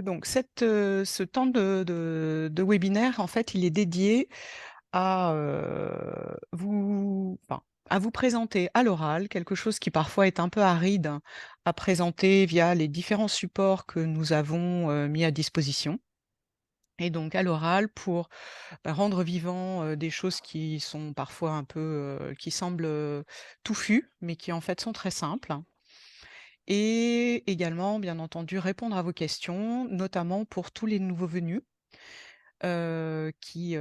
Donc ce temps de webinaire, en fait, il est dédié à, à vous présenter à l'oral quelque chose qui parfois est un peu aride à présenter via les différents supports que nous avons, mis à disposition et donc à l'oral pour, rendre vivant, des choses qui sont parfois un peu, qui semblent, touffues, mais qui en fait sont très simples. Et également, bien entendu, répondre à vos questions, notamment pour tous les nouveaux venus, qui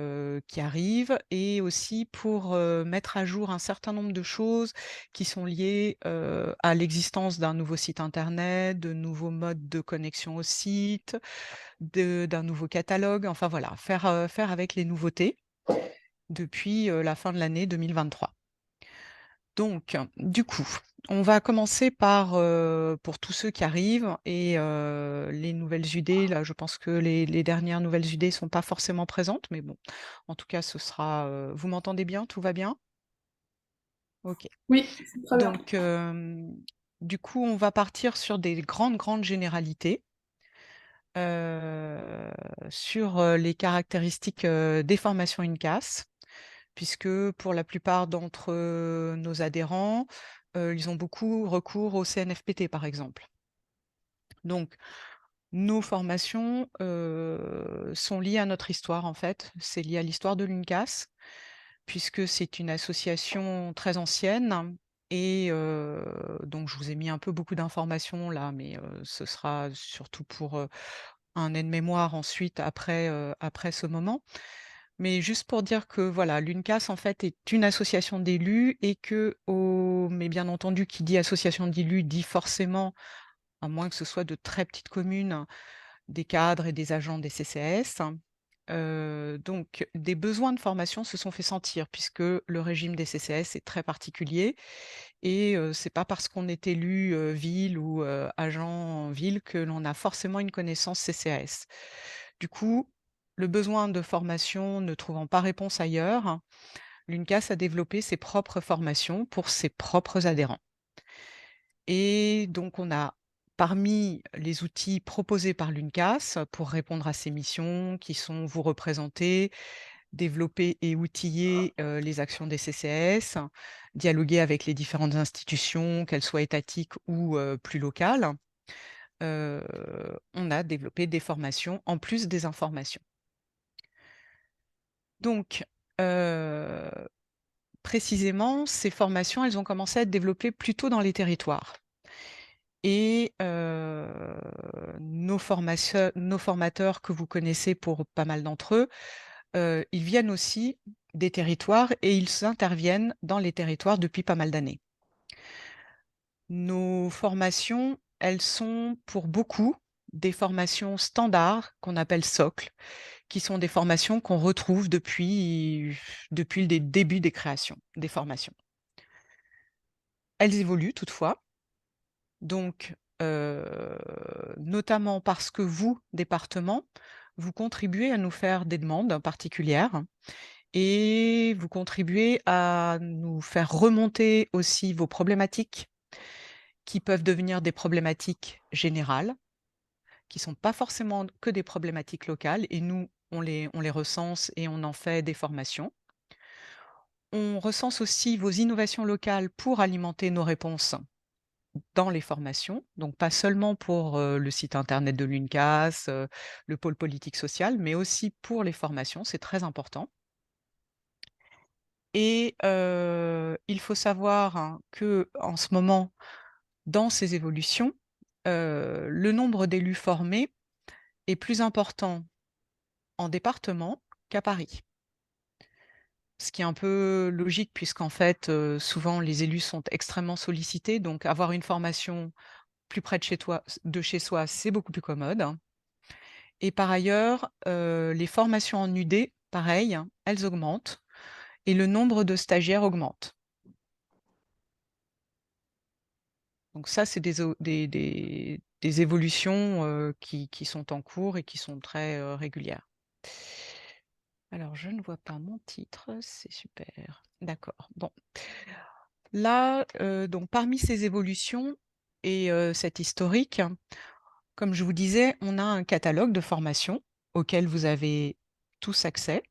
arrivent et aussi pour, mettre à jour un certain nombre de choses qui sont liées, à l'existence d'un nouveau site internet, de nouveaux modes de connexion au site, d'un nouveau catalogue, enfin voilà, faire avec les nouveautés depuis, la fin de l'année 2023. Donc, du coup, on va commencer par, pour tous ceux qui arrivent et les nouvelles UD, là, je pense que les dernières nouvelles UD sont pas forcément présentes, mais bon, en tout cas, ce sera, vous m'entendez bien? Tout va bien? OK. Oui, c'est très bien. Donc, du coup, on va partir sur des grandes généralités, heu, sur, les caractéristiques, des formations UNCAS. Puisque pour la plupart d'entre, nos adhérents, ils ont beaucoup recours au CNFPT, par exemple. Donc nos formations, sont liées à notre histoire, en fait. C'est lié à l'histoire de l'UNCAS, puisque c'est une association très ancienne et donc je vous ai mis un peu beaucoup d'informations là, mais ce sera surtout pour, un aide-mémoire ensuite après ce moment. Mais juste pour dire que voilà, l'UNCAS en fait est une association d'élus et mais bien entendu qui dit association d'élus dit forcément, à moins que ce soit de très petites communes, des cadres et des agents des CCAS. Donc des besoins de formation se sont fait sentir puisque le régime des CCAS est très particulier et c'est pas parce qu'on est élu, ville ou agent en ville que l'on a forcément une connaissance CCAS. Du coup, le besoin de formation ne trouvant pas réponse ailleurs, l'UNCAS a développé ses propres formations pour ses propres adhérents. Et donc on a parmi les outils proposés par l'UNCAS pour répondre à ces missions qui sont vous représenter, développer et outiller, les actions des CCAS, dialoguer avec les différentes institutions, qu'elles soient étatiques ou, plus locales. Heu, on a développé des formations en plus des informations. Donc, heu, précisément, ces formations, elles ont commencé à être développées plutôt dans les territoires et nos formateurs que vous connaissez pour pas mal d'entre eux, ils viennent aussi des territoires et ils interviennent dans les territoires depuis pas mal d'années. Nos formations, elles sont pour beaucoup des formations standards qu'on appelle socles, qui sont des formations qu'on retrouve depuis le début des créations des formations. Elles évoluent toutefois, donc notamment parce que vous, département, vous contribuez à nous faire des demandes particulières et vous contribuez à nous faire remonter aussi vos problématiques qui peuvent devenir des problématiques générales, qui sont pas forcément que des problématiques locales et nous, on les recense et on en fait des formations. On recense aussi vos innovations locales pour alimenter nos réponses dans les formations, donc pas seulement pour, le site internet de l'UNCAS, le pôle politique social, mais aussi pour les formations, c'est très important et il faut savoir, hein, qu'en ce moment, dans ces évolutions, le nombre d'élus formés est plus important en département qu'à Paris. Ce qui est un peu logique puisqu'en fait, souvent les élus sont extrêmement sollicités, donc avoir une formation plus près de chez soi, c'est beaucoup plus commode et par ailleurs, les formations en UD, pareil, hein, elles augmentent et le nombre de stagiaires augmente. Donc ça, c'est des évolutions, qui sont en cours et qui sont très, régulières. Alors je ne vois pas mon titre, c'est super. D'accord. Bon. Là, donc parmi ces évolutions et cet historique, Comme je vous disais, on a un catalogue de formations auquel vous avez tous accès.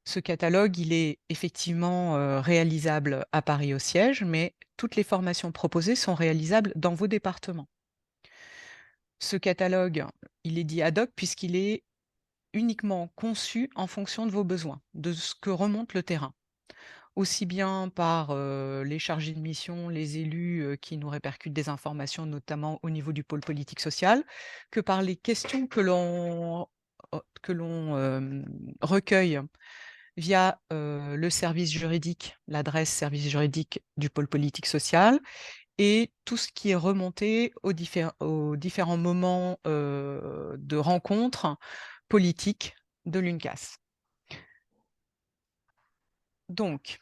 Ce catalogue, il est effectivement réalisable à Paris au siège, mais toutes les formations proposées sont réalisables dans vos départements. Ce catalogue, il est dit ad hoc puisqu'il est uniquement conçu en fonction de vos besoins, de ce que remonte le terrain. Aussi bien par les chargés de mission, les élus qui nous répercutent des informations, notamment au niveau du pôle politique social, que par les questions que l'on recueille via le service juridique, l'adresse service juridique du pôle politique social, et tout ce qui est remonté aux différents moments de rencontres politiques de l'UNCAS. Donc,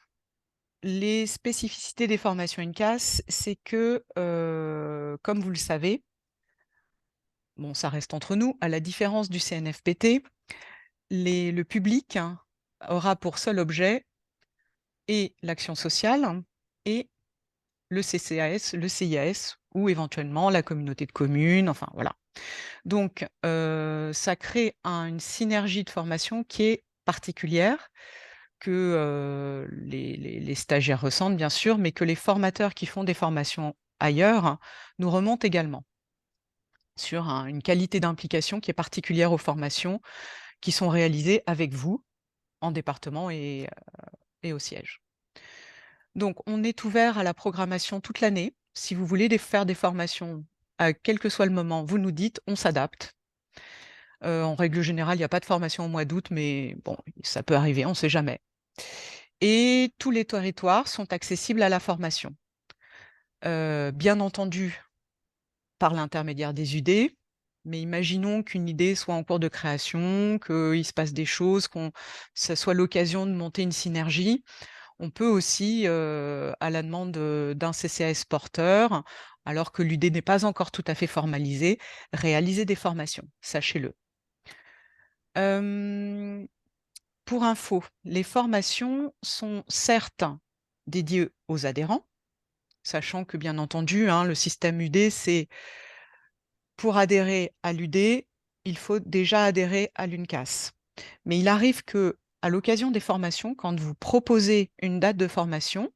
les spécificités des formations UNCAS, c'est que, comme vous le savez, bon, ça reste entre nous, à la différence du CNFPT, le public aura pour seul objet et l'action sociale et le CCAS, le CIAS ou éventuellement la communauté de communes, enfin voilà. Donc, ça crée une synergie de formation qui est particulière, que les stagiaires ressentent bien sûr, mais que les formateurs qui font des formations ailleurs nous remontent également sur une qualité d'implication qui est particulière aux formations qui sont réalisées avec vous en département et au siège. Donc, on est ouvert à la programmation toute l'année. Si vous voulez faire des formations, à quel que soit le moment, vous nous dites, on s'adapte. En règle générale, il n'y a pas de formation au mois d'août, mais bon, ça peut arriver, on ne sait jamais. Et tous les territoires sont accessibles à la formation. Bien entendu, par l'intermédiaire des UD, mais imaginons qu'une idée soit en cours de création, qu'il se passe des choses, que ça soit l'occasion de monter une synergie. On peut aussi, à la demande d'un CCAS porteur, alors que l'UD n'est pas encore tout à fait formalisé, réaliser des formations, sachez-le. Pour info, les formations sont certes dédiées aux adhérents, sachant que bien entendu, le système UD, c'est pour adhérer à l'UD, il faut déjà adhérer à l'UNCAS. Mais il arrive que, à l'occasion des formations, quand vous proposez une date de formation,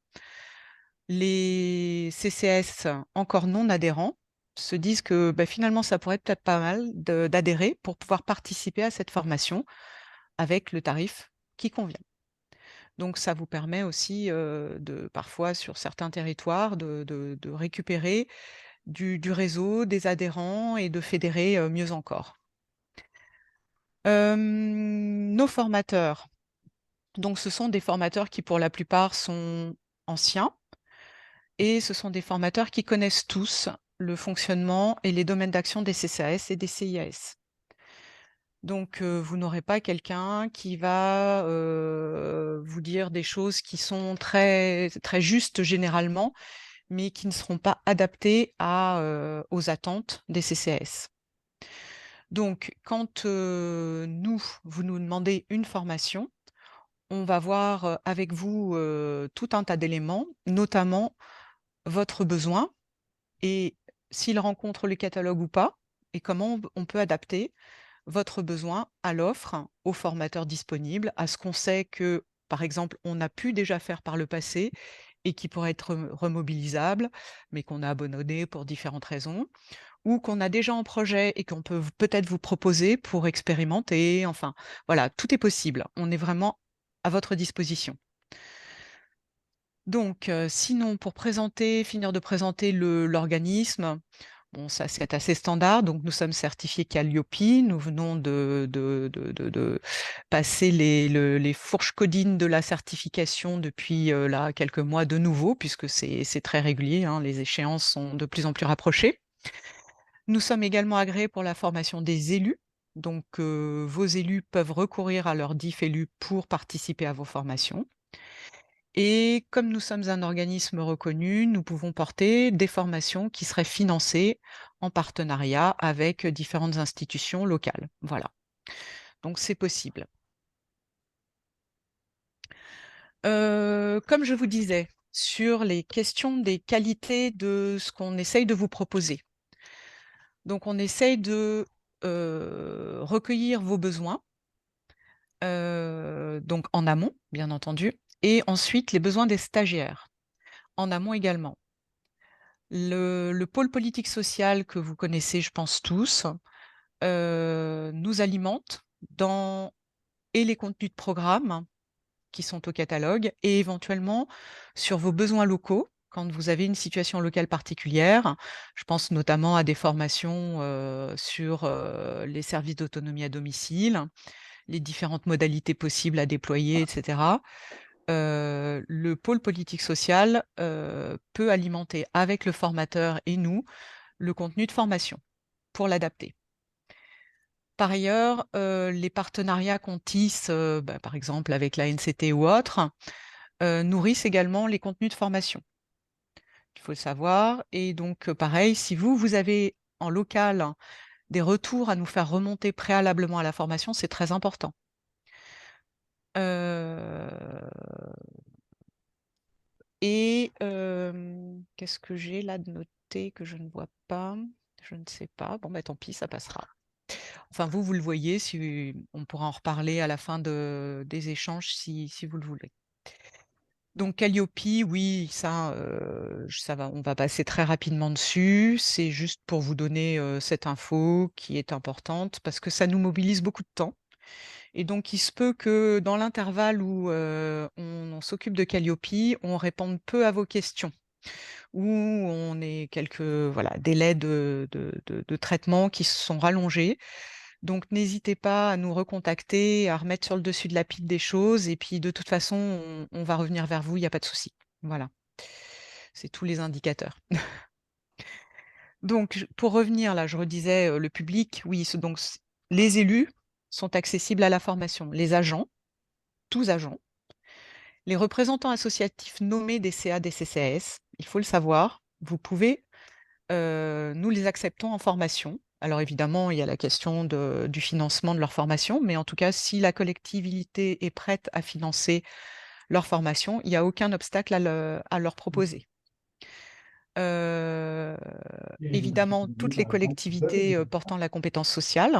les CCS encore non adhérents se disent que finalement, ça pourrait être peut-être pas mal d'adhérer pour pouvoir participer à cette formation avec le tarif qui convient. Donc, ça vous permet aussi, parfois, sur certains territoires, de récupérer du réseau, des adhérents et de fédérer mieux encore. Nos formateurs, donc ce sont des formateurs qui, pour la plupart, sont anciens et ce sont des formateurs qui connaissent tous le fonctionnement et les domaines d'action des CCAS et des CIAS. Donc, vous n'aurez pas quelqu'un qui va vous dire des choses qui sont très, très justes généralement, mais qui ne seront pas adaptées aux attentes des CCAS. Donc, quand vous nous demandez une formation, on va voir avec vous tout un tas d'éléments, notamment votre besoin et s'il rencontre le catalogue ou pas, et comment on peut adapter votre besoin à l'offre, aux formateurs disponibles, à ce qu'on sait que, par exemple, on a pu déjà faire par le passé et qui pourrait être remobilisable, mais qu'on a abandonné pour différentes raisons, ou qu'on a déjà en projet et qu'on peut peut-être vous proposer pour expérimenter. Enfin, voilà, tout est possible. On est vraiment à votre disposition. Donc, sinon, pour finir de présenter l'organisme, bon, ça c'est assez standard. Donc, nous sommes certifiés Calliope. Nous venons de passer les fourches codines de la certification depuis là quelques mois de nouveau, puisque c'est très régulier. Les échéances sont de plus en plus rapprochées. Nous sommes également agréés pour la formation des élus. Donc, vos élus peuvent recourir à leur DIF élu pour participer à vos formations. Et comme nous sommes un organisme reconnu, nous pouvons porter des formations qui seraient financées en partenariat avec différentes institutions locales. Voilà, donc c'est possible. Comme je vous disais, sur les questions des qualités de ce qu'on essaye de vous proposer. Donc on essaye de, recueillir vos besoins, donc en amont, bien entendu, et ensuite les besoins des stagiaires, en amont également. Le pôle politique social que vous connaissez, je pense tous, nous alimente dans et les contenus de programme qui sont au catalogue et éventuellement sur vos besoins locaux, quand vous avez une situation locale particulière. Je pense notamment à des formations, sur, les services d'autonomie à domicile, les différentes modalités possibles à déployer et cetera. Le pôle politique social, peut alimenter avec le formateur et nous, le contenu de formation pour l'adapter. Par ailleurs, les partenariats qu'on tisse, par exemple avec la l'ANCT ou autres, nourrissent également les contenus de formation. Il faut le savoir et donc pareil, si vous avez en local des retours à nous faire remonter préalablement à la formation, c'est très important. Qu'est-ce que j'ai là de noté que je ne vois pas? Je ne sais pas. Bon, bah, tant pis, ça passera. Enfin, vous le voyez, si on pourra en reparler à la fin des échanges si vous le voulez. Donc Calliope, oui, ça va, on va passer très rapidement dessus. C'est juste pour vous donner, cette info qui est importante parce que ça nous mobilise beaucoup de temps et donc il se peut que dans l'intervalle où, on s'occupe de Calliope, on réponde peu à vos questions ou on ait quelques, voilà, délais de traitement qui se sont rallongés. Donc n'hésitez pas à nous recontacter, à remettre sur le dessus de la pile des choses et puis de toute façon, on va revenir vers vous, il y a pas de souci. Voilà. C'est tous les indicateurs. Donc pour revenir là, je redisais, le public, oui, les élus sont accessibles à la formation, les agents, tous agents, les représentants associatifs nommés des CA, des CCAS, il faut le savoir, vous pouvez, nous les acceptons en formation. Alors évidemment, il y a la question du financement de leur formation, mais en tout cas, si la collectivité est prête à financer leur formation, il y a aucun obstacle à leur proposer. Heu, Évidemment, toutes les collectivités, portant la compétence sociale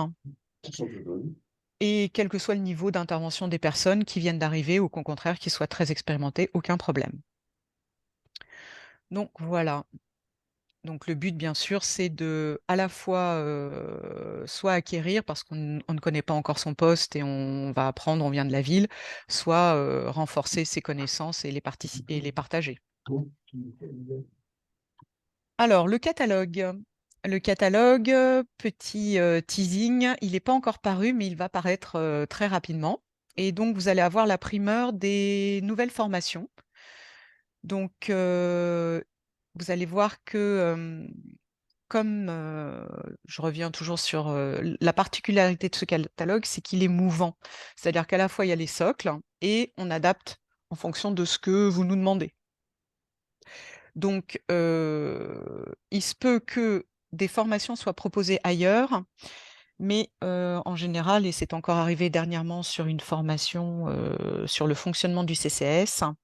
et quel que soit le niveau d'intervention des personnes qui viennent d'arriver ou qu'au contraire qui soient très expérimentées, aucun problème. Donc voilà. Donc le but, bien sûr, c'est de, à la fois, soit acquérir parce qu'on ne connaît pas encore son poste et on va apprendre, on vient de la ville, soit, renforcer ses connaissances et les partager. Alors le catalogue. Le catalogue, petit, teasing, il n'est pas encore paru, mais il va paraître, très rapidement et donc vous allez avoir la primeur des nouvelles formations. Donc, vous allez voir que, comme, je reviens toujours sur, la particularité de ce catalogue, c'est qu'il est mouvant. C'est-à-dire qu'à la fois, il y a les socles et on adapte en fonction de ce que vous nous demandez. Donc, il se peut que des formations soient proposées ailleurs, mais, en général et c'est encore arrivé dernièrement sur une formation, sur le fonctionnement du CCAS,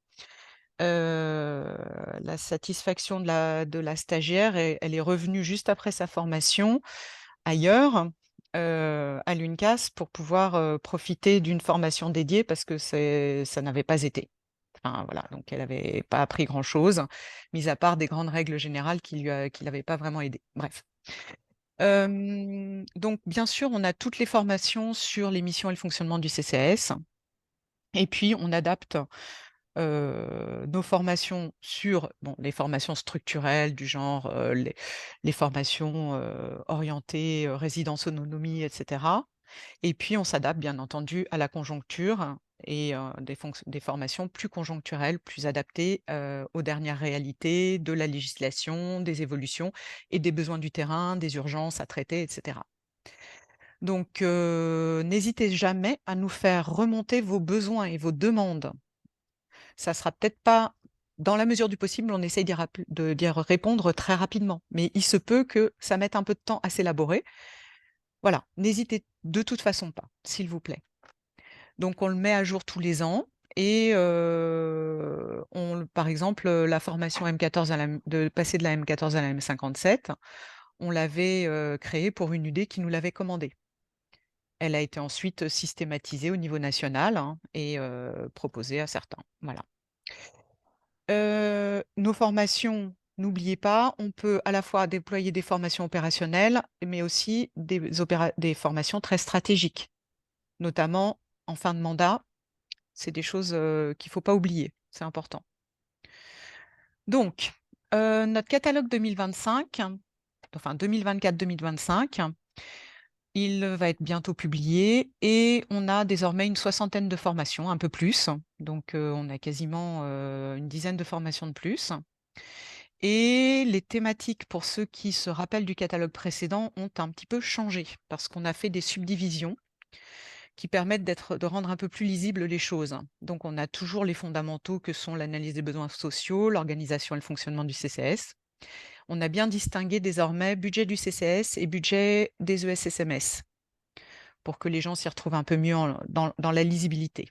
la satisfaction de la stagiaire elle est revenue juste après sa formation ailleurs, à l'UNCAS pour pouvoir, profiter d'une formation dédiée parce que ça n'avait pas été. Enfin voilà, donc elle avait pas appris grand-chose, mis à part des grandes règles générales qui l'avaient pas vraiment aidée. Bref. Donc bien sûr, on a toutes les formations sur les missions et le fonctionnement du CCAS et puis on adapte, nos formations sur, bon, les formations structurelles du genre, les formations, orientées, résidence autonomie et cetera. Et puis on s'adapte bien entendu à la conjoncture et des formations plus conjoncturelles, plus adaptées, aux dernières réalités de la législation, des évolutions et des besoins du terrain, des urgences à traiter et cetera. Donc n'hésitez jamais à nous faire remonter vos besoins et vos demandes. Ça sera peut-être pas dans la mesure du possible, on essaye d'y répondre très rapidement, mais il se peut que ça mette un peu de temps à s'élaborer. Voilà, n'hésitez de toute façon pas, s'il vous plaît. Donc on le met à jour tous les ans et par exemple, la formation M14 de passer de la M14 à la M57, On l'avait, créée pour une idée qui nous l'avait commandée. Elle a été ensuite systématisée au niveau national, hein, et proposée à certains. Voilà. Nos formations, n'oubliez pas, on peut à la fois déployer des formations opérationnelles, mais aussi des formations très stratégiques, notamment en fin de mandat. C'est des choses, qu'il ne faut pas oublier, c'est important. Donc, notre catalogue 2025, enfin 2024-2025, il va être bientôt publié et on a désormais une soixantaine de formations, un peu plus. Donc, on a quasiment, une dizaine de formations de plus. Et les thématiques, pour ceux qui se rappellent du catalogue précédent, ont un petit peu changé parce qu'on a fait des subdivisions qui permettent de rendre un peu plus lisibles les choses. Donc, on a toujours les fondamentaux que sont l'analyse des besoins sociaux, l'organisation et le fonctionnement du CCS. On a bien distingué désormais budget du CCS et budget des ESSMS pour que les gens s'y retrouvent un peu mieux dans la lisibilité.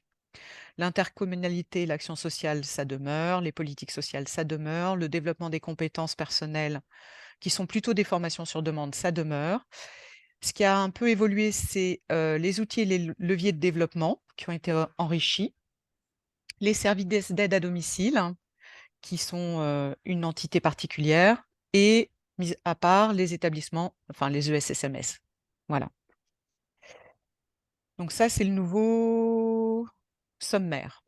L'intercommunalité, l'action sociale, ça demeure, les politiques sociales, ça demeure, le développement des compétences personnelles, qui sont plutôt des formations sur demande, ça demeure. Ce qui a un peu évolué, c'est les outils et les leviers de développement qui ont été enrichis, les services d'aide à domicile, hein, qui sont une entité particulière, et mis à part les établissements, enfin les ESSMS. Voilà. Donc ça, c'est le nouveau sommaire.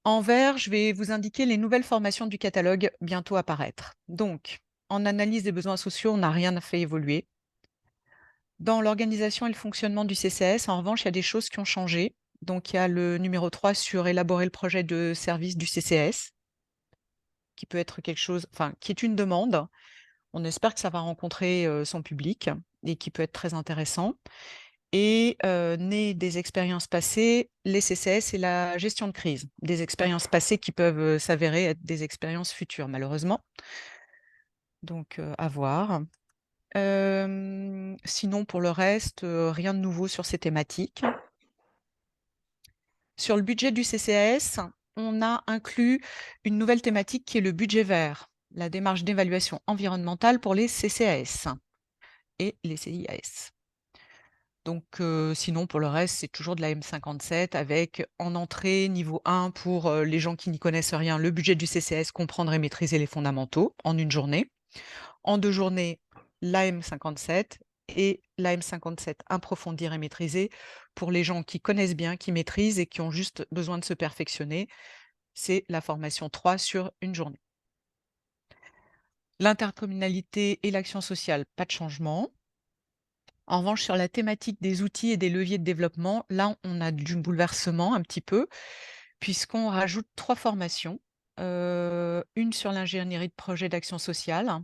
En vert, je vais vous indiquer les nouvelles formations du catalogue bientôt à paraître. Donc, en analyse des besoins sociaux, on n'a rien fait évoluer. Dans l'organisation et le fonctionnement du CCS, en revanche, il y a des choses qui ont changé. Donc, il y a le numéro 3 sur élaborer le projet de service du CCS, qui peut être quelque chose, enfin, qui est une demande. On espère que ça va rencontrer son public et qui peut être très intéressant. Et né des expériences passées, les CCS et la gestion de crise. Des expériences passées qui peuvent s'avérer être des expériences futures, malheureusement. Donc, à voir. Sinon, pour le reste, rien de nouveau sur ces thématiques. Sur le budget du CCAS, on a inclus une nouvelle thématique qui est le budget vert, la démarche d'évaluation environnementale pour les CCAS et les CIAS. Donc, sinon, pour le reste, c'est toujours de la M57 avec en entrée niveau 1 pour les gens qui n'y connaissent rien, le budget du CCS, comprendre et maîtriser les fondamentaux en une journée. En 2 journées, la M57 et la M57 approfondir et maîtriser pour les gens qui connaissent bien, qui maîtrisent et qui ont juste besoin de se perfectionner. C'est la formation 3 sur une journée. L'intercommunalité et l'action sociale, pas de changement. En revanche, sur la thématique des outils et des leviers de développement, là, on a du bouleversement un petit peu, puisqu'on rajoute 3 formations. Une sur l'ingénierie de projet d'action sociale,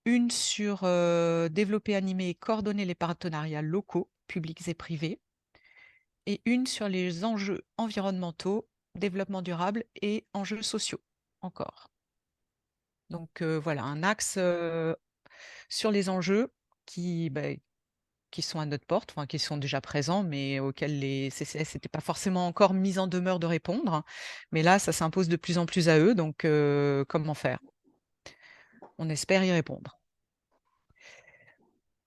une sur développer, animer et coordonner les partenariats locaux, publics et privés, et une sur les enjeux environnementaux, développement durable et enjeux sociaux encore. Donc voilà, un axe sur les enjeux qui sont à notre porte, enfin, qui sont déjà présents, mais auxquels les CCS n'étaient pas forcément encore mis en demeure de répondre. Mais là, ça s'impose de plus en plus à eux, donc comment faire? On espère y répondre.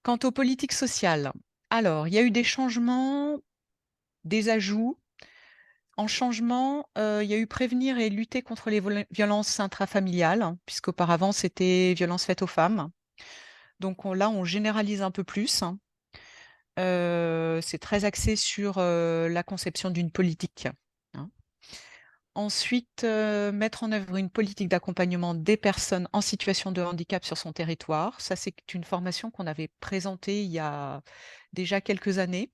Quant aux politiques sociales, alors, il y a eu des changements, des ajouts. En changement, il y a eu prévenir et lutter contre les violences intrafamiliales, hein, puisqu'auparavant, c'était violences faites aux femmes. Donc là, on généralise un peu plus, hein. C'est très axé sur la conception d'une politique, hein. Ensuite, mettre en œuvre une politique d'accompagnement des personnes en situation de handicap sur son territoire. Ça, c'est une formation qu'on avait présentée il y a déjà quelques années,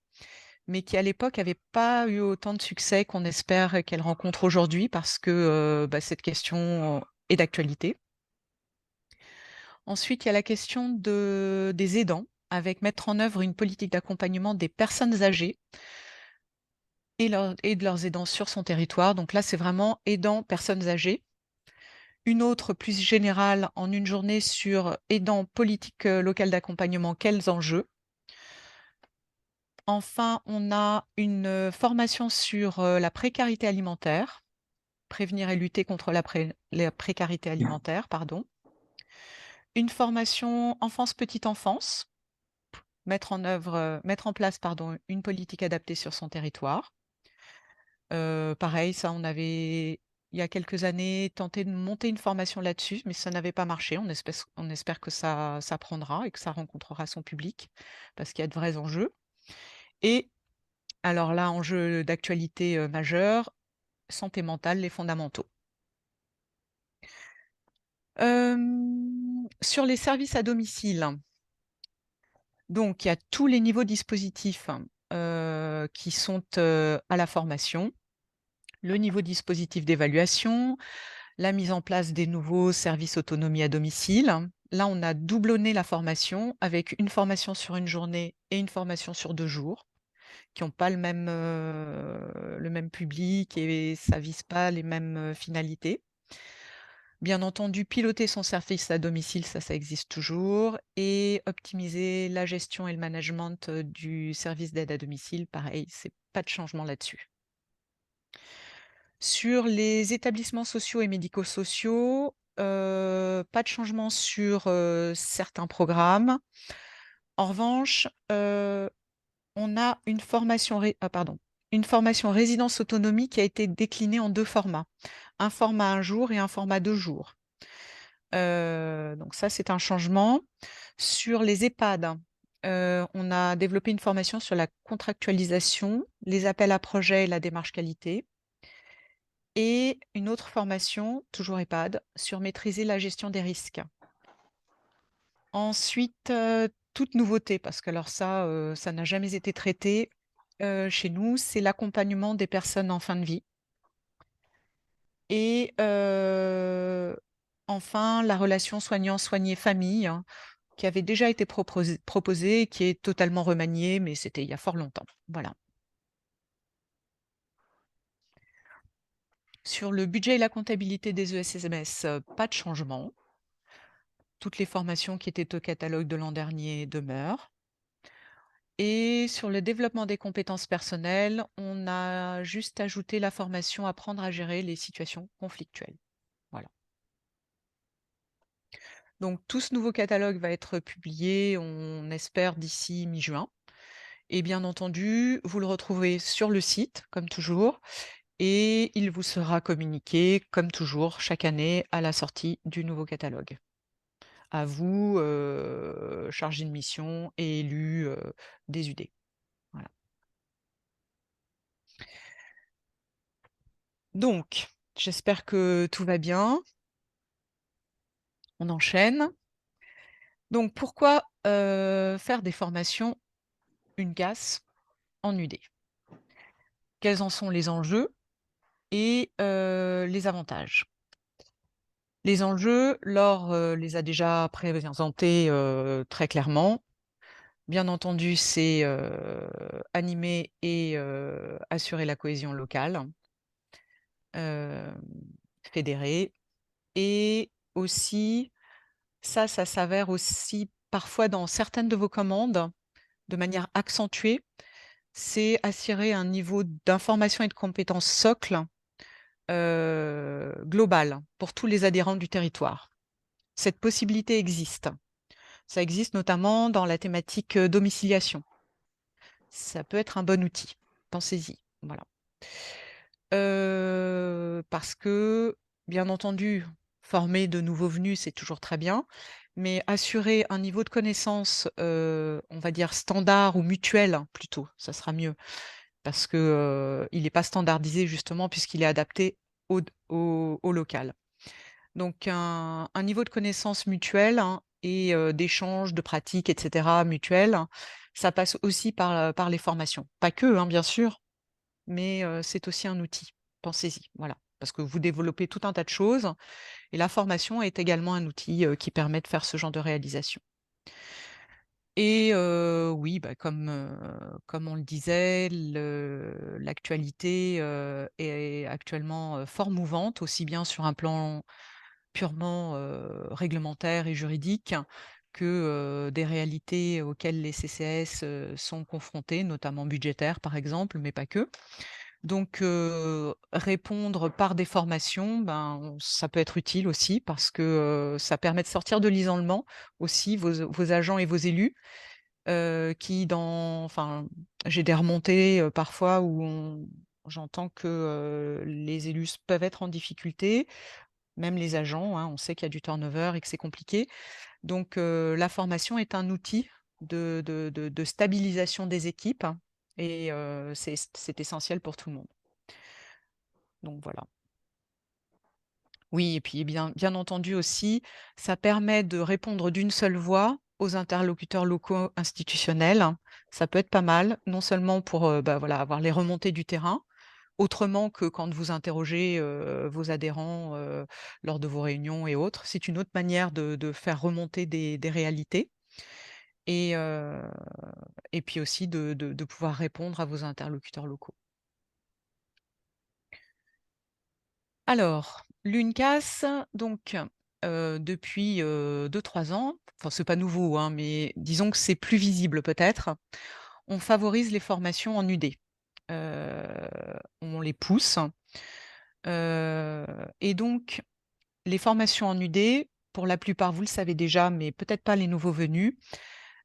mais qui à l'époque n'avait pas eu autant de succès qu'on espère qu'elle rencontre aujourd'hui parce que cette question est d'actualité. Ensuite, il y a la question des aidants, avec mettre en œuvre une politique d'accompagnement des personnes âgées et de leurs aidants sur son territoire. Donc là, c'est vraiment aidants, personnes âgées. Une autre plus générale en une journée sur aidants, politique locale d'accompagnement, quels enjeux. Enfin, on a une formation sur la précarité alimentaire, prévenir et lutter contre la précarité alimentaire, pardon. Une formation enfance, petite enfance, mettre en place, pardon, une politique adaptée sur son territoire. Pareil, ça, on avait, il y a quelques années, tenté de monter une formation là-dessus, mais ça n'avait pas marché. On espère que ça prendra et que ça rencontrera son public, parce qu'il y a de vrais enjeux. Et alors là, enjeu d'actualité, majeur, santé mentale, les fondamentaux. Sur les services à domicile, donc il y a tous les niveaux dispositifs, qui sont, à la formation. Le niveau dispositif d'évaluation, la mise en place des nouveaux services autonomie à domicile. Là, on a doublonné la formation avec une formation sur une journée et une formation sur 2 jours, qui n'ont pas le même public et ça vise pas les mêmes, finalités. Bien entendu, piloter son service à domicile, ça existe toujours et optimiser la gestion et le management, du service d'aide à domicile, pareil, c'est pas de changement là-dessus. Sur les établissements sociaux et médico-sociaux, pas de changement sur, certains programmes. En revanche, on a une formation résidence autonomie qui a été déclinée en 2 formats. Un format 1 jour et un format 2 jours. Donc ça, c'est un changement. Sur les EHPAD, on a développé une formation sur la contractualisation, les appels à projets et la démarche qualité. Et une autre formation, toujours EHPAD, sur maîtriser la gestion des risques. Ensuite, toute nouveauté, parce que alors ça n'a jamais été traité, chez nous, c'est l'accompagnement des personnes en fin de vie. Et enfin, la relation soignant-soigné-famille, hein, qui avait déjà été proposée, qui est totalement remaniée, mais c'était il y a fort longtemps. Voilà. Sur le budget et la comptabilité des ESSMS, pas de changement. Toutes les formations qui étaient au catalogue de l'an dernier demeurent. Et sur le développement des compétences personnelles, on a juste ajouté la formation apprendre à gérer les situations conflictuelles. Voilà. Donc tout ce nouveau catalogue va être publié, on espère, d'ici mi-juin. Et bien entendu, vous le retrouvez sur le site, comme toujours, et il vous sera communiqué, comme toujours, chaque année à la sortie du nouveau catalogue. À vous, chargés de mission et élus, des UD. Voilà. Donc, j'espère que tout va bien. On enchaîne. Donc pourquoi, faire des formations UNCAS en UD? Quels en sont les enjeux et les avantages? Les enjeux, Laure, les a déjà présentés, très clairement. Bien entendu, c'est, animer et assurer la cohésion locale, hem, fédérer et aussi, ça s'avère aussi parfois dans certaines de vos commandes, de manière accentuée, c'est assurer un niveau d'information et de compétences socle, global pour tous les adhérents du territoire. Cette possibilité existe. Ça existe notamment dans la thématique, domiciliation. Ça peut être un bon outil. Pensez-y, voilà. Parce que, bien entendu, former de nouveaux venus, c'est toujours très bien, mais assurer un niveau de connaissance, on va dire standard ou mutuel plutôt, ça sera mieux. Parce que, il est pas standardisé justement puisqu'il est adapté au local. Donc un niveau de connaissance mutuel, hein, et d'échange, de pratiques et cetera mutuelles, ça passe aussi par les formations. Pas que, hein, bien sûr, mais c'est aussi un outil. Pensez-y, voilà. Parce que vous développez tout un tas de choses et la formation est également un outil, qui permet de faire ce genre de réalisation. Et oui, bah, comme on le disait, l'actualité, est actuellement, fort mouvante, aussi bien sur un plan purement, réglementaire et juridique que, des réalités auxquelles les CCAS, sont confrontés, notamment budgétaires par exemple, mais pas que. Donc, répondre par des formations, ben, ça peut être utile aussi parce que, ça permet de sortir de l'isolement aussi vos agents et vos élus, qui enfin, j'ai des remontées, parfois où j'entends que, les élus peuvent être en difficulté, même les agents, hein. On sait qu'il y a du turnover et que c'est compliqué. Donc, la formation est un outil de stabilisation des équipes et c'est essentiel pour tout le monde. Donc voilà. Oui et puis bien entendu aussi, ça permet de répondre d'une seule voix aux interlocuteurs locaux institutionnels. Ça peut être pas mal, non seulement pour, bah, voilà, avoir les remontées du terrain, autrement que quand vous interrogez, vos adhérents, lors de vos réunions et autres. C'est une autre manière de faire remonter des réalités et heu et puis aussi de pouvoir répondre à vos interlocuteurs locaux. Alors, l'UNCAS, donc, depuis, 2-3 ans, enfin c'est pas nouveau, hein, mais disons que c'est plus visible peut-être. On favorise les formations en UD. Heu, on les pousse, et donc les formations en UD, pour la plupart, vous le savez déjà, mais peut-être pas les nouveaux venus,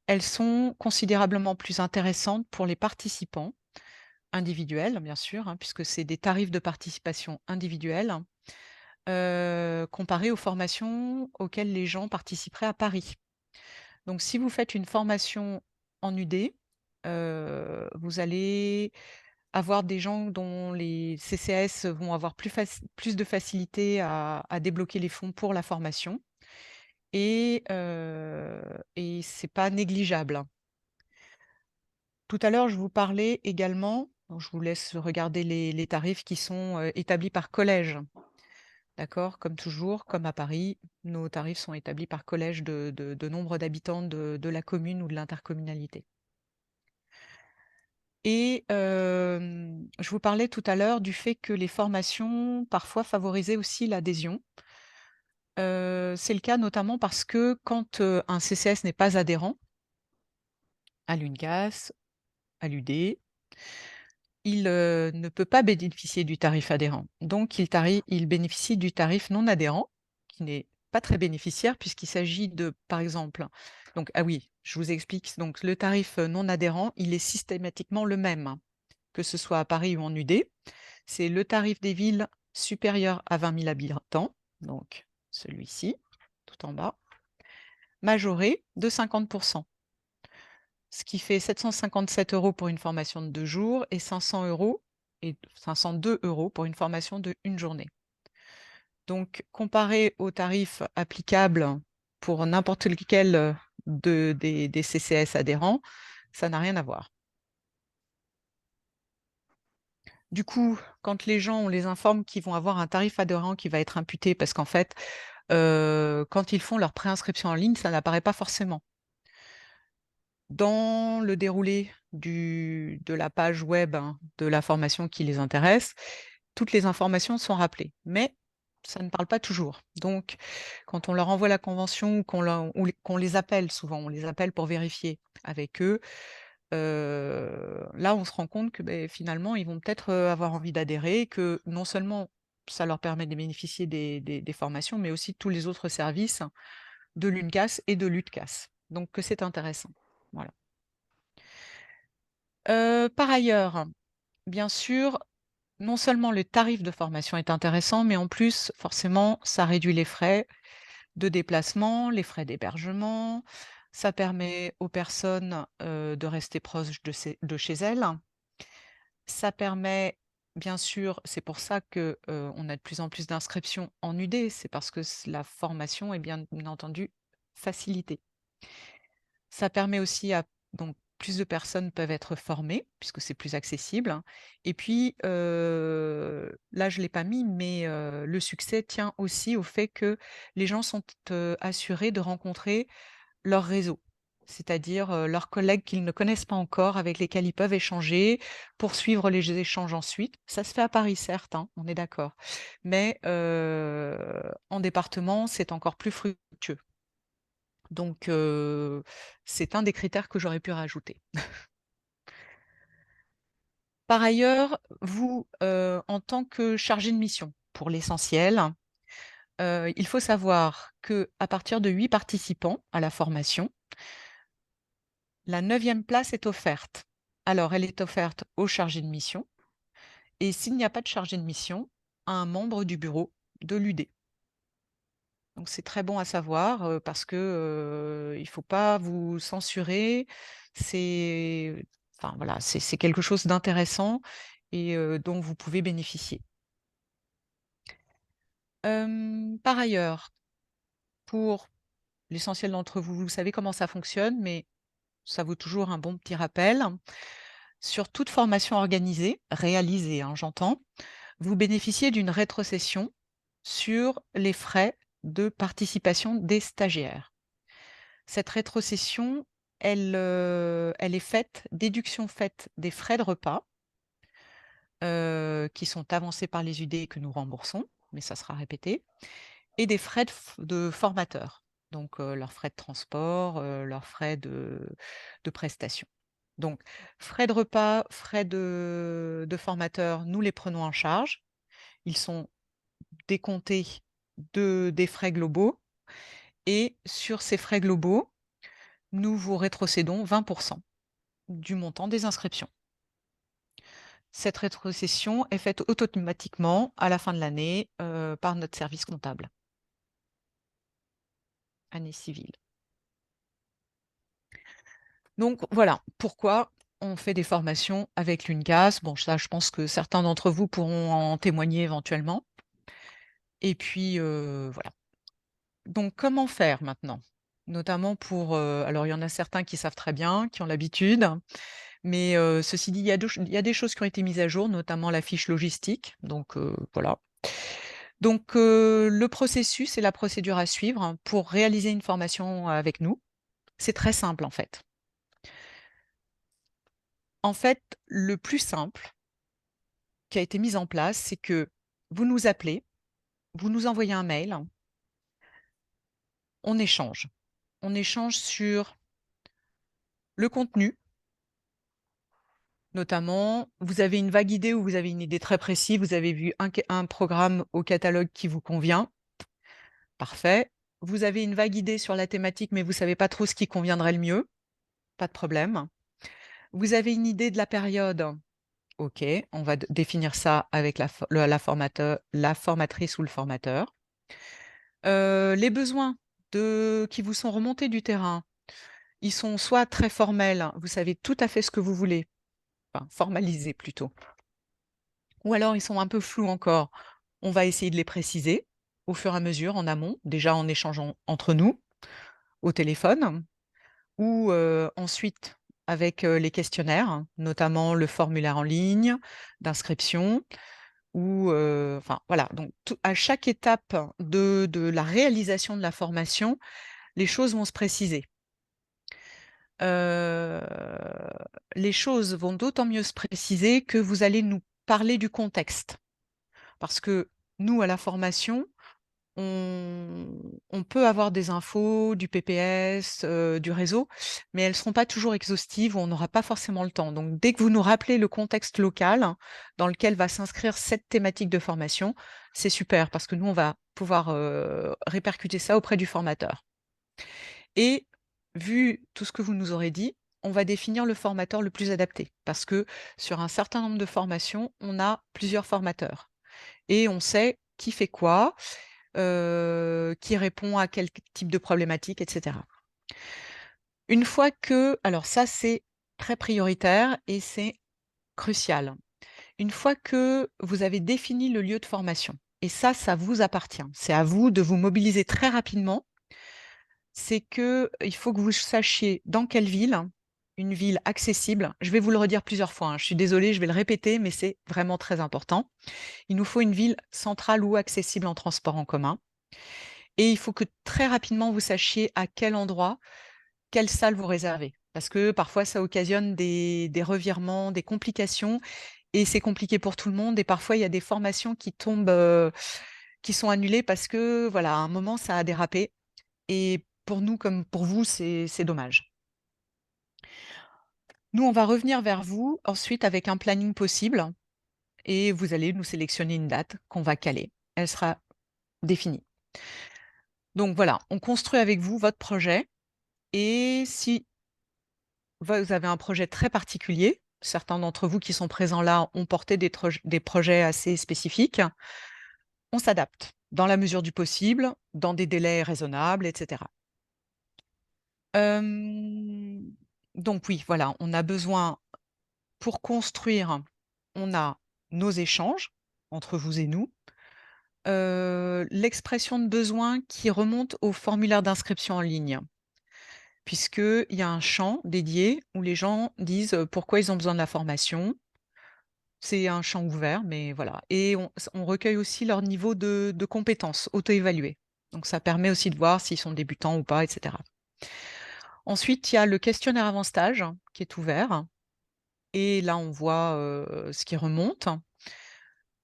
elles sont considérablement plus intéressantes pour les participants, individuels bien sûr, hein, puisque c'est des tarifs de participation individuels. Comparé aux formations auxquelles les gens participeraient à Paris. Donc si vous faites une formation en UD, vous allez avoir des gens dont les CCAS vont avoir plus de facilité à débloquer les fonds pour la formation et c'est pas négligeable. Tout à l'heure, je vous parlais également, donc je vous laisse regarder les tarifs qui sont, établis par collège. D'accord? Comme toujours, comme à Paris, nos tarifs sont établis par collège de nombre d'habitants de la commune ou de l'intercommunalité. Et je vous parlais tout à l'heure du fait que les formations, parfois, favorisaient aussi l'adhésion. C'est le cas notamment parce que quand, un CCS n'est pas adhérent à l'UNCAS, à l'UD, il, ne peut pas bénéficier du tarif adhérent. Donc il bénéficie du tarif non adhérent, qui n'est pas très bénéficiaire puisqu'il s'agit de, par exemple, donc ah oui, je vous explique. Donc le tarif, non adhérent, il est systématiquement le même, hein, que ce soit à Paris ou en UD. C'est le tarif des villes supérieures à 20 000 habitants, donc celui-ci, tout en bas, majoré de 50, ce qui fait 757 € pour une formation de 2 jours et 502 € pour une formation de 1 journée. Donc comparé aux tarifs applicables pour n'importe lequel, des CCAS adhérents, ça n'a rien à voir. Du coup, quand les gens, on les informe qu'ils vont avoir un tarif adhérent qui va être imputé parce qu'en fait, quand ils font leur préinscription en ligne, ça n'apparaît pas forcément. Dans le déroulé de la page web, hein, de la formation qui les intéresse, toutes les informations sont rappelées, mais ça ne parle pas toujours. Donc quand on leur envoie la convention ou qu'on les appelle souvent, on les appelle pour vérifier avec eux, là on se rend compte que, beh, finalement ils vont peut-être, avoir envie d'adhérer, que non seulement ça leur permet de bénéficier des formations, mais aussi de tous les autres services de l'UNCAS et de l'UTCAS. Donc que c'est intéressant. Voilà. Par ailleurs, bien sûr, non seulement le tarif de formation est intéressant, mais en plus, forcément, ça réduit les frais de déplacement, les frais d'hébergement. Ça permet aux personnes, de rester proches de chez elles. Ça permet, bien sûr, c'est pour ça que, on a de plus en plus d'inscriptions en UD, c'est parce que la formation est bien entendu facilitée. Ça permet aussi à donc plus de personnes peuvent être formées puisque c'est plus accessible, hein. Et puis, là je ne l'ai pas mis, mais le succès tient aussi au fait que les gens sont, assurés de rencontrer leur réseau. C'est-à-dire, leurs collègues qu'ils ne connaissent pas encore, avec lesquels ils peuvent échanger, poursuivre les échanges ensuite. Ça se fait à Paris certes, hein, on est d'accord. Mais en département, c'est encore plus fructueux. Donc c'est un des critères que j'aurais pu rajouter. Par ailleurs, vous, en tant que chargé de mission, pour l'essentiel, il faut savoir qu'à partir de 8 participants à la formation, la 9e place est offerte. Alors, elle est offerte au chargé de mission et s'il n'y a pas de chargé de mission, à un membre du bureau de l'UD. Donc c'est très bon à savoir, parce que, il faut pas vous censurer. C'est enfin voilà, c'est quelque chose d'intéressant et dont vous pouvez bénéficier. Par ailleurs, pour l'essentiel d'entre vous, vous savez comment ça fonctionne, mais ça vaut toujours un bon petit rappel. Sur toute formation organisée, réalisée, hein, j'entends, vous bénéficiez d'une rétrocession sur les frais de participation des stagiaires. Cette rétrocession, elle est faite déduction faite des frais de repas, qui sont avancés par les UD et que nous remboursons, mais ça sera répété, et des frais de formateurs, donc leurs frais de transport, leurs frais de prestation. Donc frais de repas, frais de formateurs, nous les prenons en charge. Ils sont décomptés des frais globaux et sur ces frais globaux, nous vous rétrocédons 20 du montant des inscriptions. Cette rétrocession est faite automatiquement à la fin de l'année, par notre service comptable. Année civile. Donc voilà, pourquoi on fait des formations avec l'UNCAS. Bon, ça, je pense que certains d'entre vous pourront en témoigner éventuellement. Et puis, voilà. Donc comment faire maintenant? Notamment pour, alors il y en a certains qui savent très bien, qui ont l'habitude, mais ceci dit, il y a des choses qui ont été mises à jour, notamment la fiche logistique, donc voilà. Donc le processus et la procédure à suivre, hein, pour réaliser une formation avec nous, c'est très simple en fait. En fait, le plus simple qui a été mis en place, c'est que vous nous appelez, vous nous envoyez un mail, on échange. On échange sur le contenu, notamment, vous avez une vague idée ou vous avez une idée très précise, vous avez vu un programme au catalogue qui vous convient, parfait. Vous avez une vague idée sur la thématique, mais vous savez pas trop ce qui conviendrait le mieux, pas de problème. Vous avez une idée de la période, OK, on va définir ça avec la formatrice ou le formateur. Les besoins qui vous sont remontés du terrain, ils sont soit très formels, vous savez tout à fait ce que vous voulez, enfin formalisés plutôt, ou alors ils sont un peu flous encore. On va essayer de les préciser au fur et à mesure en amont, déjà en échangeant entre nous au téléphone ou ensuite avec, les questionnaires, notamment le formulaire en ligne d'inscription ou enfin voilà, donc à chaque étape de la réalisation de la formation, les choses vont se préciser. Heu, les choses vont d'autant mieux se préciser que vous allez nous parler du contexte. Parce que nous, à la formation, on on peut avoir des infos, du PPS, du réseau, mais elles ne seront pas toujours exhaustives ou on n'aura pas forcément le temps. Donc dès que vous nous rappelez le contexte local dans lequel va s'inscrire cette thématique de formation, c'est super parce que nous, on va pouvoir, répercuter ça auprès du formateur. Et vu tout ce que vous nous aurez dit, on va définir le formateur le plus adapté. Parce que sur un certain nombre de formations, on a plusieurs formateurs et on sait qui fait quoi, qui répond à quel type de problématique, et cetera. Une fois que alors ça, c'est très prioritaire et c'est crucial. Une fois que vous avez défini le lieu de formation et ça vous appartient. C'est à vous de vous mobiliser très rapidement. C'est que il faut que vous sachiez dans quelle ville, une ville accessible. Je vais vous le redire plusieurs fois, hein, je suis désolée, je vais le répéter, mais c'est vraiment très important. Il nous faut une ville centrale ou accessible en transport en commun et il faut que très rapidement vous sachiez à quel endroit, quelle salle vous réservez. Parce que parfois ça occasionne des revirements, des complications et c'est compliqué pour tout le monde et parfois il y a des formations qui tombent, qui sont annulées parce que voilà, à un moment ça a dérapé et pour nous comme pour vous, c'est dommage. Nous, on va revenir vers vous ensuite avec un planning possible et vous allez nous sélectionner une date qu'on va caler. Elle sera définie. Donc voilà, on construit avec vous votre projet et si vous avez un projet très particulier, certains d'entre vous qui sont présents là ont porté des projets assez spécifiques, on s'adapte dans la mesure du possible, dans des délais raisonnables, etc. Donc oui, voilà, on a besoin, pour construire, on a nos échanges entre vous et nous, l'expression de besoin qui remonte au formulaire d'inscription en ligne, puisqu'il y a un champ dédié où les gens disent pourquoi ils ont besoin de la formation. C'est un champ ouvert, mais voilà. Et on recueille aussi leur niveau de compétences auto-évaluées. Donc ça permet aussi de voir s'ils sont débutants ou pas, etc. Ensuite, il y a le questionnaire avant stage qui est ouvert. Et là, on voit ce qui remonte.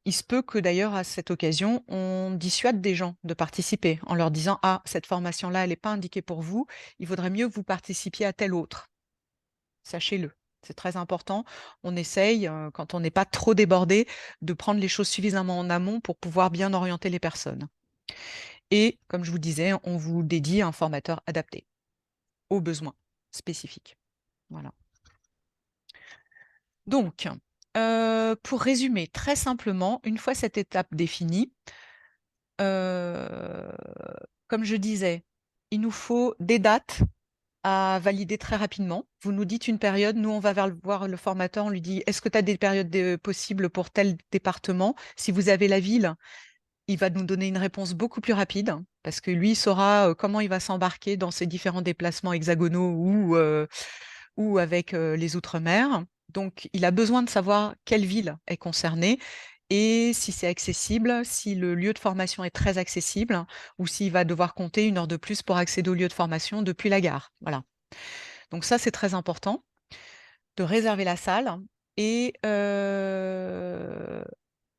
Il se peut que d'ailleurs, à cette occasion, on dissuade des gens de participer en leur disant: «Ah, cette formation-là, elle n'est pas indiquée pour vous, il vaudrait mieux que vous participiez à telle autre». Sachez-le, c'est très important. On essaye, quand on n'est pas trop débordé, de prendre les choses suffisamment en amont pour pouvoir bien orienter les personnes. Et comme je vous disais, on vous dédie un formateur adapté aux besoins spécifiques. Voilà. Donc, pour résumer très simplement, une fois cette étape définie, heu, comme je disais, il nous faut des dates à valider très rapidement. Vous nous dites une période, nous on va voir le formateur, on lui dit: «Est-ce que tu as des périodes possibles pour tel département?» Si vous avez la ville, il va nous donner une réponse beaucoup plus rapide parce que lui, il saura, comment il va s'embarquer dans ces différents déplacements hexagonaux ou avec, les outre-mer. Donc il a besoin de savoir quelle ville est concernée et si c'est accessible, si le lieu de formation est très accessible ou s'il va devoir compter 1 heure de plus pour accéder au lieu de formation depuis la gare. Voilà. Donc ça, c'est très important de réserver la salle et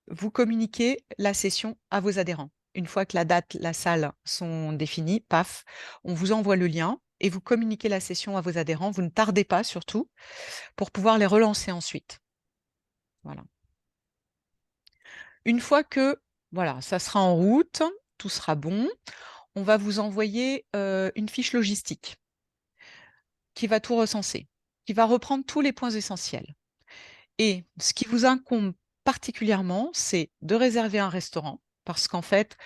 vous communiquez la session à vos adhérents. Une fois que la date, la salle sont définies, paf, on vous envoie le lien et vous communiquez la session à vos adhérents. Vous ne tardez pas surtout pour pouvoir les relancer ensuite. Voilà. Une fois que voilà, ça sera en route, tout sera bon, on va vous envoyer, une fiche logistique qui va tout recenser, qui va reprendre tous les points essentiels. Et ce qui vous incombe particulièrement, c'est de réserver un restaurant parce qu'en fait,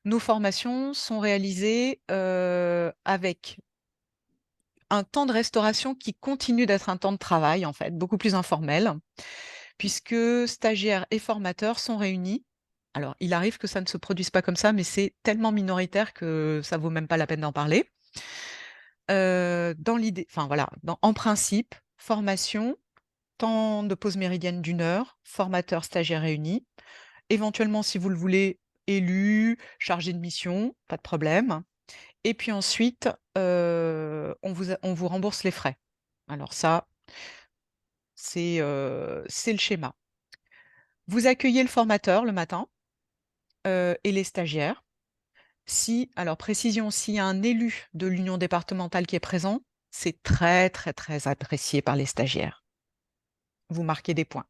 nos formations sont réalisées, avec un temps de restauration qui continue d'être un temps de travail, en fait, beaucoup plus informel, puisque stagiaires et formateurs sont réunis. Alors, il arrive que ça ne se produise pas comme ça, mais c'est tellement minoritaire que ça vaut même pas la peine d'en parler. Dans l'idée enfin voilà, en principe, formation, temps de pause méridienne d'1 heure, formateurs, stagiaires réunis. Éventuellement, si vous le voulez, élus, chargés de mission, pas de problème. Et puis ensuite, on vous rembourse les frais. Alors ça, c'est le schéma. Vous accueillez le formateur le matin, et les stagiaires. Si alors précision, s'il y a un élu de l'union départementale qui est présent, c'est très, très, très apprécié par les stagiaires. Vous marquez des points.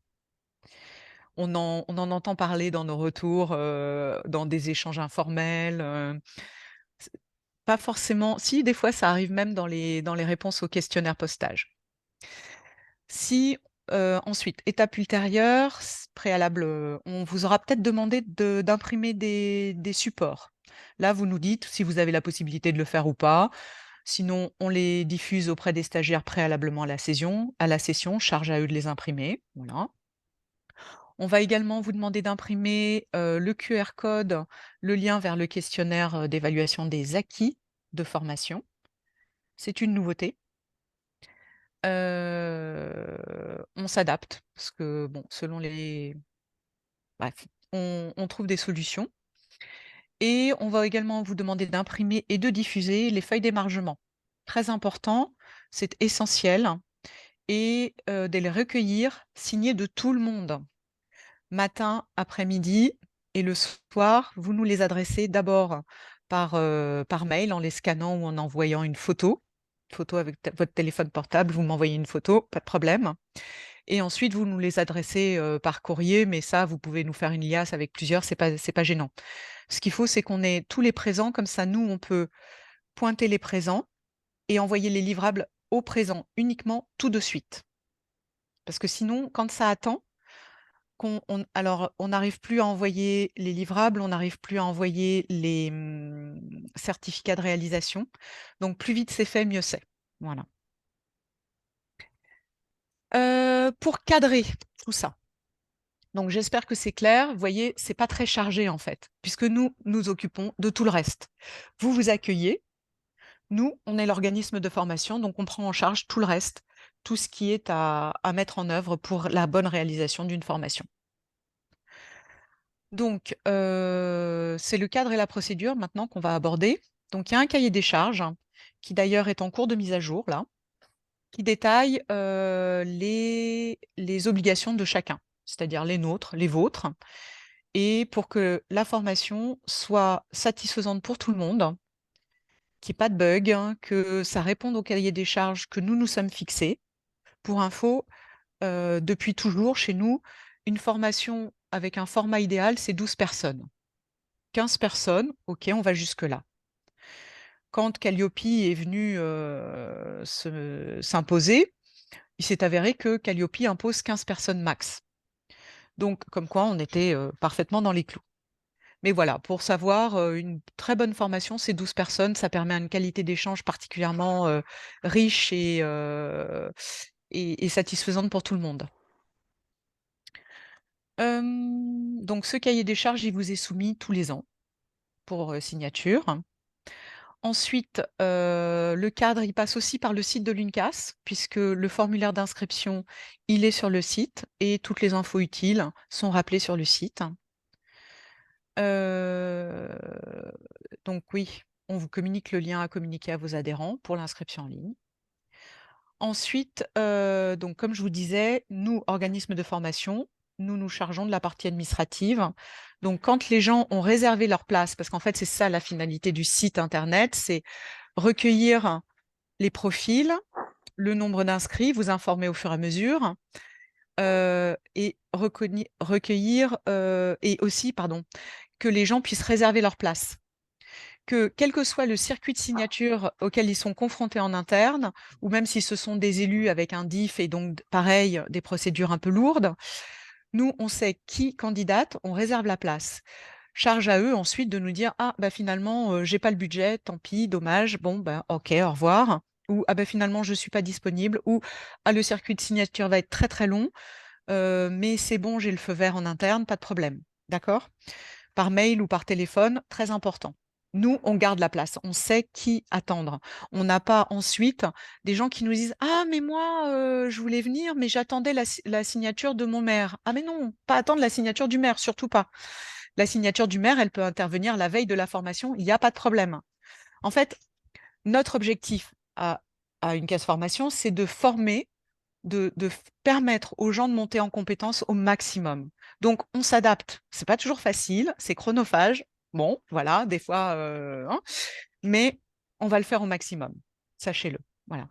On en entend parler dans nos retours, dans des échanges informels, c pas forcément si des fois ça arrive même dans les réponses aux questionnaires post-stage. Si, ensuite, étape ultérieure, préalable, on vous aura peut-être demandé d'imprimer des supports. Là, vous nous dites si vous avez la possibilité de le faire ou pas. Sinon, on les diffuse auprès des stagiaires préalablement à la session, charge à eux de les imprimer, voilà. On va également vous demander d'imprimer, le QR code, le lien vers le questionnaire, d'évaluation des acquis de formation. C'est une nouveauté. On s'adapte parce que bon, selon les bref, on trouve des solutions et on va également vous demander d'imprimer et de diffuser les feuilles d'émargement. Très important, c'est essentiel et de les recueillir signées de tout le monde. Matin, après-midi et le soir, vous nous les adressez d'abord par mail en les scannant ou en envoyant une photo photo avec votre téléphone portable, vous m'envoyez une photo, pas de problème. Et ensuite, vous nous les adressez par courrier, mais ça, vous pouvez nous faire une liasse avec plusieurs, c'est pas gênant. Ce qu'il faut, c'est qu'on ait tous les présents, comme ça, nous, on peut pointer les présents et envoyer les livrables au présent uniquement tout de suite. Parce que sinon, quand ça attend, alors on n'arrive plus à envoyer les livrables, on n'arrive plus à envoyer les certificats de réalisation. Donc plus vite c'est fait, mieux c'est. Voilà. Pour cadrer tout ça. Donc j'espère que c'est clair. Vous voyez, c'est pas très chargé en fait, puisque nous nous occupons de tout le reste. Vous vous accueillez, nous on est l'organisme de formation, donc on prend en charge tout le reste, tout ce qui est à mettre en œuvre pour la bonne réalisation d'une formation. Donc, c'est le cadre et la procédure maintenant qu'on va aborder. Donc, il y a un cahier des charges qui d'ailleurs est en cours de mise à jour là, qui détaille les obligations de chacun, c'est-à-dire les nôtres, les vôtres, et pour que la formation soit satisfaisante pour tout le monde, qu'il n'y ait pas de bug, hein, que ça réponde au cahier des charges que nous nous sommes fixés. Pour info, depuis toujours, chez nous, une formation avec un format idéal, c'est 12 personnes. 15 personnes, ok, on va jusque-là. Quand Calliope est venu s'imposer, il s'est avéré que Calliope impose 15 personnes max. Donc, comme quoi, on était parfaitement dans les clous. Mais voilà, pour savoir, une très bonne formation, c'est 12 personnes. Ça permet une qualité d'échange particulièrement riche et satisfaisante pour tout le monde. Donc, ce cahier des charges, il vous est soumis tous les ans pour signature. Ensuite, le cadre, il passe aussi par le site de l'UNCAS, puisque le formulaire d'inscription, il est sur le site et toutes les infos utiles sont rappelées sur le site. Euh, donc oui, on vous communique le lien à communiquer à vos adhérents pour l'inscription en ligne. Ensuite, donc comme je vous disais, nous, organismes de formation, nous nous chargeons de la partie administrative. Donc quand les gens ont réservé leur place, parce qu'en fait c'est ça la finalité du site internet, c'est recueillir les profils, le nombre d'inscrits, vous informer au fur et à mesure, et recueillir, et aussi, pardon, que les gens puissent réserver leur place. Que quel que soit le circuit de signature auquel ils sont confrontés en interne, ou même si ce sont des élus avec un DIF et donc pareil, des procédures un peu lourdes, nous, on sait qui candidate, on réserve la place. Charge à eux ensuite de nous dire: ah bah finalement j'ai pas le budget, tant pis, dommage, bon bah ok, au revoir. Ou ah bah finalement je suis pas disponible. Ou ah le circuit de signature va être très très long, mais c'est bon, j'ai le feu vert en interne, pas de problème. D'accord? Par mail ou par téléphone, très important. Nous, on garde la place, on sait qui attendre. On n'a pas ensuite des gens qui nous disent: ah, mais moi, je voulais venir, mais j'attendais la signature de mon maire. Ah, mais non, pas attendre la signature du maire, surtout pas. La signature du maire, elle peut intervenir la veille de la formation, il n'y a pas de problème. En fait, notre objectif à une case formation, c'est de former, de permettre aux gens de monter en compétences au maximum. Donc, on s'adapte. C'est pas toujours facile, c'est chronophage. Bon, voilà, des fois, hein, mais on va le faire au maximum. Sachez-le. Voilà.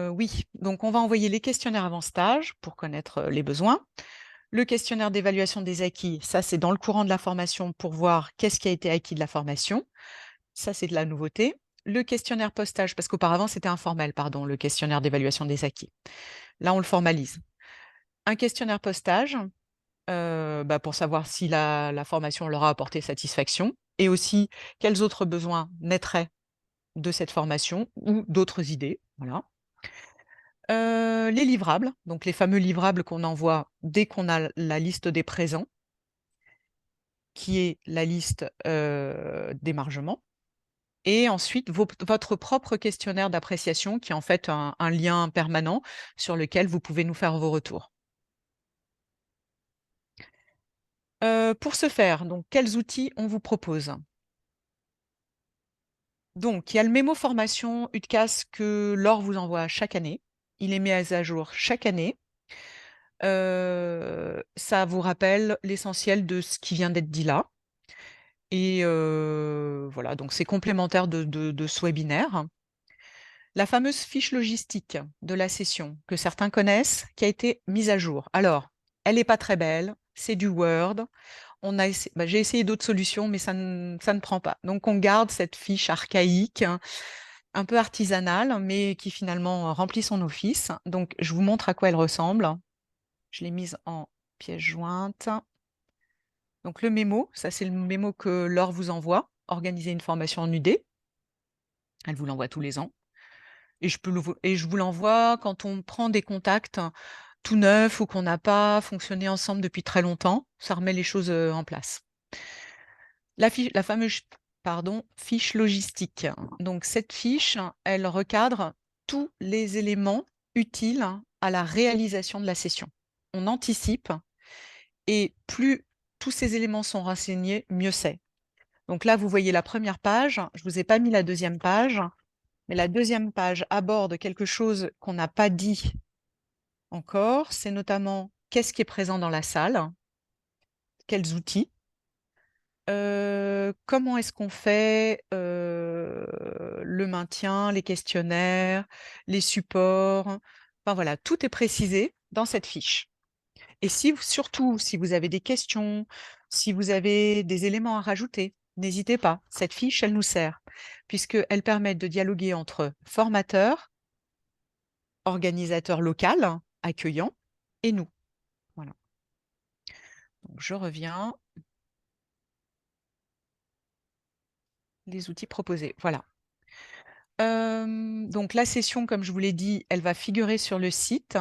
Oui, donc on va envoyer les questionnaires avant stage pour connaître les besoins. Le questionnaire d'évaluation des acquis, ça c'est dans le courant de la formation pour voir qu'est-ce qui a été acquis de la formation. Ça c'est de la nouveauté. Le questionnaire post-stage, parce qu'auparavant c'était informel, pardon, le questionnaire d'évaluation des acquis. Là on le formalise. Un questionnaire post-stage pour savoir si la formation leur a apporté satisfaction et aussi quels autres besoins naîtraient de cette formation ou d'autres idées. Voilà. Les livrables, donc les fameux livrables qu'on envoie dès qu'on a la liste des présents, qui est la liste d'émargement. Et ensuite, votre propre questionnaire d'appréciation, qui est en fait un lien permanent sur lequel vous pouvez nous faire vos retours. Pour ce faire, donc, quels outils on vous propose? Donc, il y a le mémo formation UTCAS que Laure vous envoie chaque année. Il est mis à jour chaque année. Ça vous rappelle l'essentiel de ce qui vient d'être dit là. Et voilà, donc c'est complémentaire de ce webinaire. La fameuse fiche logistique de la session que certains connaissent, qui a été mise à jour. Alors, elle n'est pas très belle, c'est du Word. J'ai essayé d'autres solutions, mais ça ne prend pas. Donc, on garde cette fiche archaïque, hein, un peu artisanale, mais qui finalement remplit son office. Donc, je vous montre à quoi elle ressemble. Je l'ai mise en pièce jointe. Donc, le mémo, ça c'est le mémo que Laure vous envoie. Organiser une formation en UD. Elle vous l'envoie tous les ans. Et je vous l'envoie quand on prend des contacts tout neufs ou qu'on n'a pas fonctionné ensemble depuis très longtemps. Ça remet les choses en place. La fameuse fiche logistique. Donc, cette fiche, elle recadre tous les éléments utiles à la réalisation de la session. On anticipe et plus tous ces éléments sont renseignés, mieux c'est. Donc là, vous voyez la première page. Je ne vous ai pas mis la deuxième page, mais la deuxième page aborde quelque chose qu'on n'a pas dit encore. C'est notamment qu'est-ce qui est présent dans la salle, quels outils. Comment est-ce qu'on fait le maintien, les questionnaires, les supports? Enfin voilà, tout est précisé dans cette fiche. Et surtout, si vous avez des questions, si vous avez des éléments à rajouter, n'hésitez pas. Cette fiche, elle nous sert, puisqu'elle permet de dialoguer entre formateurs, organisateurs locaux, accueillants, et nous. Voilà. Donc, je reviens. Les outils proposés. Voilà. Donc la session, comme je vous l'ai dit, elle va figurer sur le site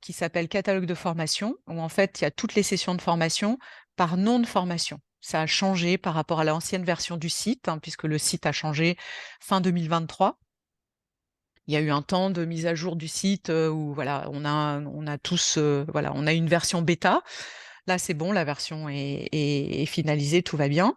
qui s'appelle Catalogue de formation, où en fait, il y a toutes les sessions de formation par nom de formation. Ça a changé par rapport à l'ancienne version du site, hein, puisque le site a changé fin 2023. Il y a eu un temps de mise à jour du site où voilà, on a tous voilà, on a une version bêta. Là, c'est bon, la version est finalisée, tout va bien.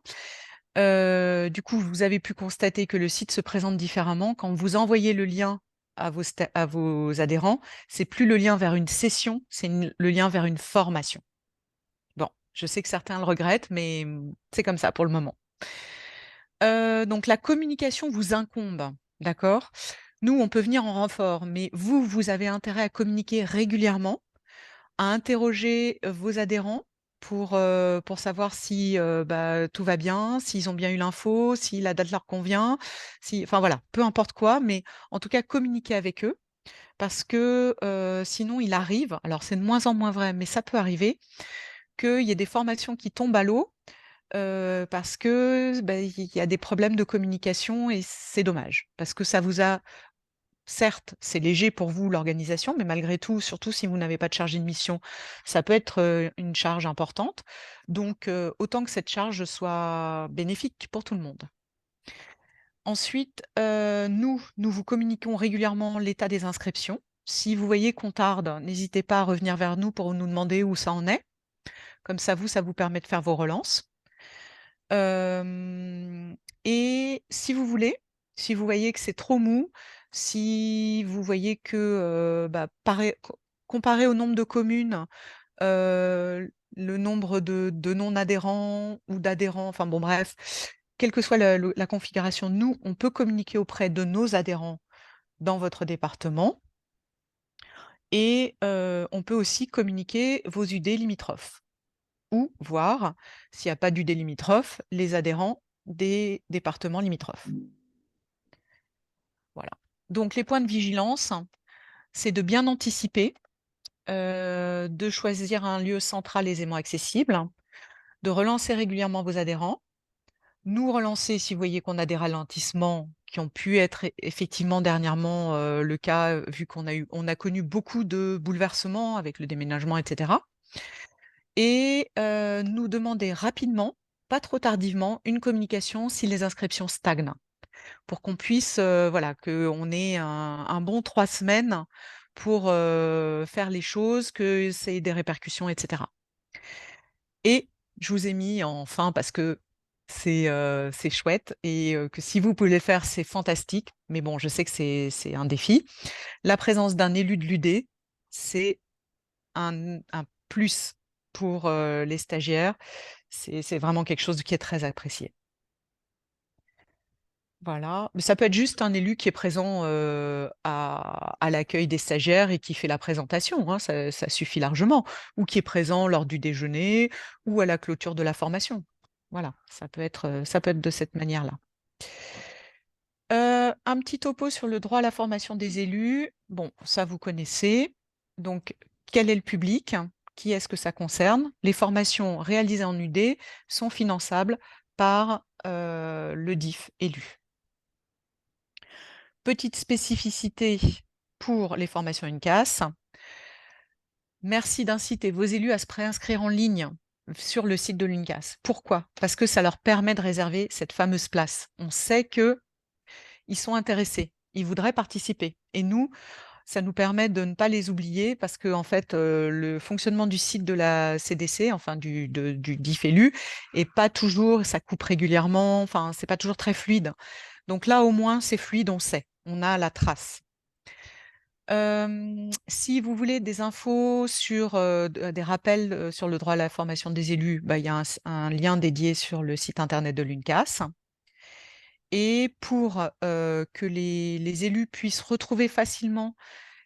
Du coup, vous avez pu constater que le site se présente différemment. Quand vous envoyez le lien à vos adhérents, c'est plus le lien vers une session, c'est le lien vers une formation. Bon, je sais que certains le regrettent, mais c'est comme ça pour le moment. Donc la communication vous incombe, d'accord? Nous, on peut venir en renfort, mais vous avez intérêt à communiquer régulièrement, à interroger vos adhérents pour savoir si tout va bien, s'ils ont bien eu l'info, si la date leur convient, enfin voilà, peu importe quoi, mais en tout cas communiquer avec eux parce que sinon il arrive, alors c'est de moins en moins vrai, mais ça peut arriver, qu'il y ait des formations qui tombent à l'eau parce que il y a des problèmes de communication et c'est dommage parce que ça vous a. Certes, c'est léger pour vous l'organisation, mais malgré tout, surtout si vous n'avez pas de chargé de mission, ça peut être une charge importante. Donc, autant que cette charge soit bénéfique pour tout le monde. Ensuite, nous vous communiquons régulièrement l'état des inscriptions. Si vous voyez qu'on tarde, n'hésitez pas à revenir vers nous pour nous demander où ça en est. Comme ça vous permet de faire vos relances. Et si vous voulez, si vous voyez que c'est trop mou, si vous voyez que, comparé au nombre de communes, le nombre de non-adhérents ou d'adhérents, enfin bon bref, quelle que soit la configuration, nous, on peut communiquer auprès de nos adhérents dans votre département et on peut aussi communiquer vos UD limitrophes ou voir, s'il n'y a pas d'UD limitrophe, les adhérents des départements limitrophes. Voilà. Donc les points de vigilance, c'est de bien anticiper, de choisir un lieu central aisément accessible, de relancer régulièrement vos adhérents, nous relancer si vous voyez qu'on a des ralentissements qui ont pu être effectivement dernièrement le cas, vu on a connu beaucoup de bouleversements avec le déménagement, etc. Et nous demander rapidement, pas trop tardivement, une communication si les inscriptions stagnent, pour qu'on puisse, voilà, qu'on ait un bon 3 semaines pour faire les choses, que ça ait des répercussions, etc. Et je vous ai mis en fin parce que c'est chouette et que si vous pouvez le faire, c'est fantastique. Mais bon, je sais que c'est un défi. La présence d'un élu de l'UD, c'est un plus pour les stagiaires C'est vraiment quelque chose qui est très apprécié. Voilà, mais ça peut être juste un élu qui est présent à l'accueil des stagiaires et qui fait la présentation, hein, ça suffit largement, ou qui est présent lors du déjeuner ou à la clôture de la formation. Voilà, ça peut être de cette manière-là. Un petit topo sur le droit à la formation des élus. Bon, ça vous connaissez. Donc, quel est le public? Qui est-ce que ça concerne? Les formations réalisées en UD sont finançables par le DIF élu. Petite spécificité pour les formations UNCAS. Merci d'inciter vos élus à se préinscrire en ligne sur le site de l'UNCAS. Pourquoi? Parce que ça leur permet de réserver cette fameuse place. On sait qu'ils sont intéressés, ils voudraient participer. Et nous, ça nous permet de ne pas les oublier parce que en fait, le fonctionnement du site de la CDC, enfin du DIF élu, est pas toujours, ça coupe régulièrement, enfin, c'est pas toujours très fluide. Donc là, au moins, c'est fluide, on sait, on a la trace. Si vous voulez des infos sur des rappels sur le droit à la formation des élus, bah, il y a un lien dédié sur le site internet de l'UNCAS. Et pour que les élus puissent retrouver facilement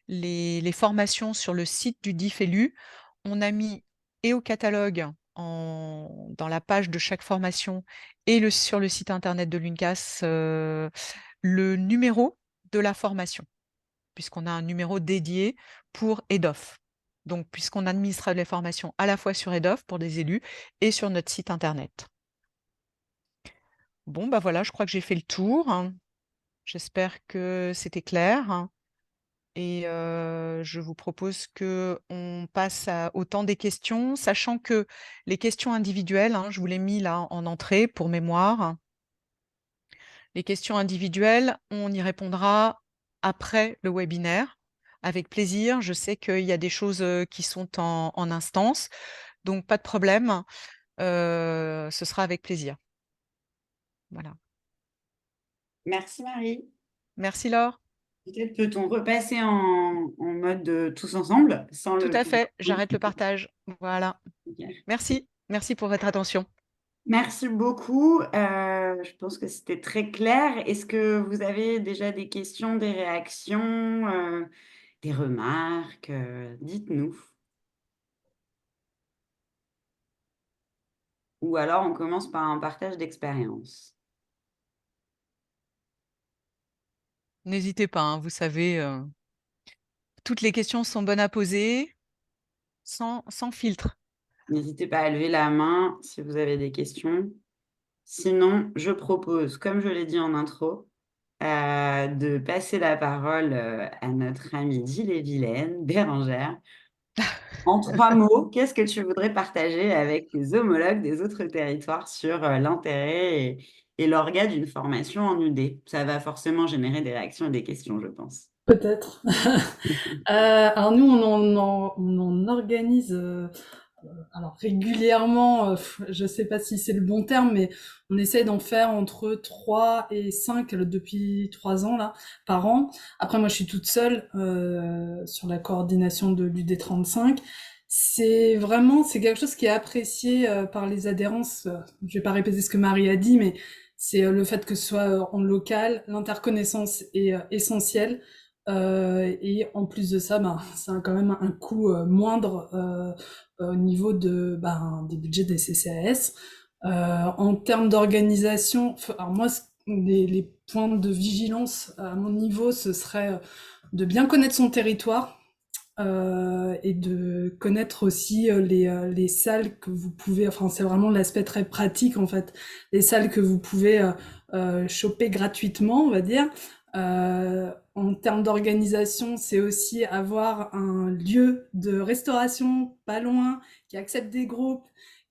les formations sur le site du DIF élu, on a mis et au catalogue dans la page de chaque formation et sur le site internet de l'UNCAS le numéro de la formation, puisqu'on a un numéro dédié pour EDOF. Donc, puisqu'on administre les formations à la fois sur EDOF pour des élus et sur notre site internet. Bon, bah voilà, je crois que j'ai fait le tour, hein. J'espère que c'était clair, hein. Et je vous propose qu'on passe au temps des questions, sachant que les questions individuelles, hein, je vous l'ai mis là en entrée pour mémoire. Les questions individuelles, on y répondra après le webinaire, avec plaisir. Je sais qu'il y a des choses qui sont en instance, donc pas de problème, ce sera avec plaisir. Voilà. Merci Marie. Merci Laure. Peut-être peut-on repasser en mode tous ensemble sans Tout le à public. fait, j'arrête le partage. Voilà. Merci. Merci pour votre attention. Merci beaucoup. Je pense que c'était très clair. Est-ce que vous avez déjà des questions, des réactions, des remarques? Dites-nous. Ou alors on commence par un partage d'expérience. N'hésitez pas, hein, vous savez, toutes les questions sont bonnes à poser, sans filtre. N'hésitez pas à lever la main si vous avez des questions. Sinon, je propose, comme je l'ai dit en intro, de passer la parole à notre amie d'Ille-et-Vilaine, Bérangère. En 3 mots, qu'est-ce que tu voudrais partager avec tes homologues des autres territoires sur l'intérêt et l'orga d'une formation en UD? Ça va forcément générer des réactions et des questions, je pense. Peut-être. Alors nous, on en organise alors régulièrement, je sais pas si c'est le bon terme, mais on essaie d'en faire entre 3 et 5 depuis 3 ans là, par an. Après, moi, je suis toute seule sur la coordination de l'UD35. C'est quelque chose qui est apprécié par les adhérents. Je vais pas répéter ce que Marie a dit, mais c'est le fait que ce soit en local, l'interconnaissance est essentielle. Et en plus de ça, ben, c'est quand même un coût moindre au niveau des budgets des CCAS. En termes d'organisation, alors moi, les points de vigilance à mon niveau, ce serait de bien connaître son territoire et de connaître aussi les salles que vous pouvez, enfin c'est vraiment l'aspect très pratique en fait, les salles que vous pouvez choper gratuitement, on va dire. En termes d'organisation, c'est aussi avoir un lieu de restauration pas loin, qui accepte des groupes,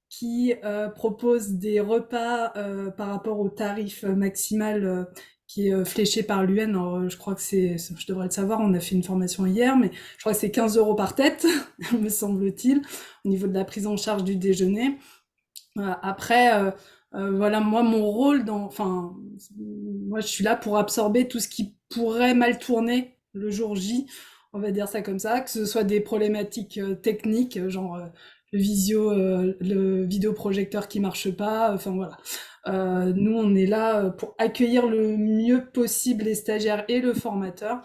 qui propose des repas par rapport au tarif maximal qui est fléché par l'UN. Alors, je crois que je devrais le savoir, on a fait une formation hier, mais je crois que c'est 15 € par tête, me semble-t-il, au niveau de la prise en charge du déjeuner. Après, voilà, moi, mon rôle moi, je suis là pour absorber tout ce qui pourrait mal tourner le jour J, on va dire ça comme ça, que ce soit des problématiques techniques, genre le vidéoprojecteur qui marche pas. Enfin voilà. Nous, on est là pour accueillir le mieux possible les stagiaires et le formateur,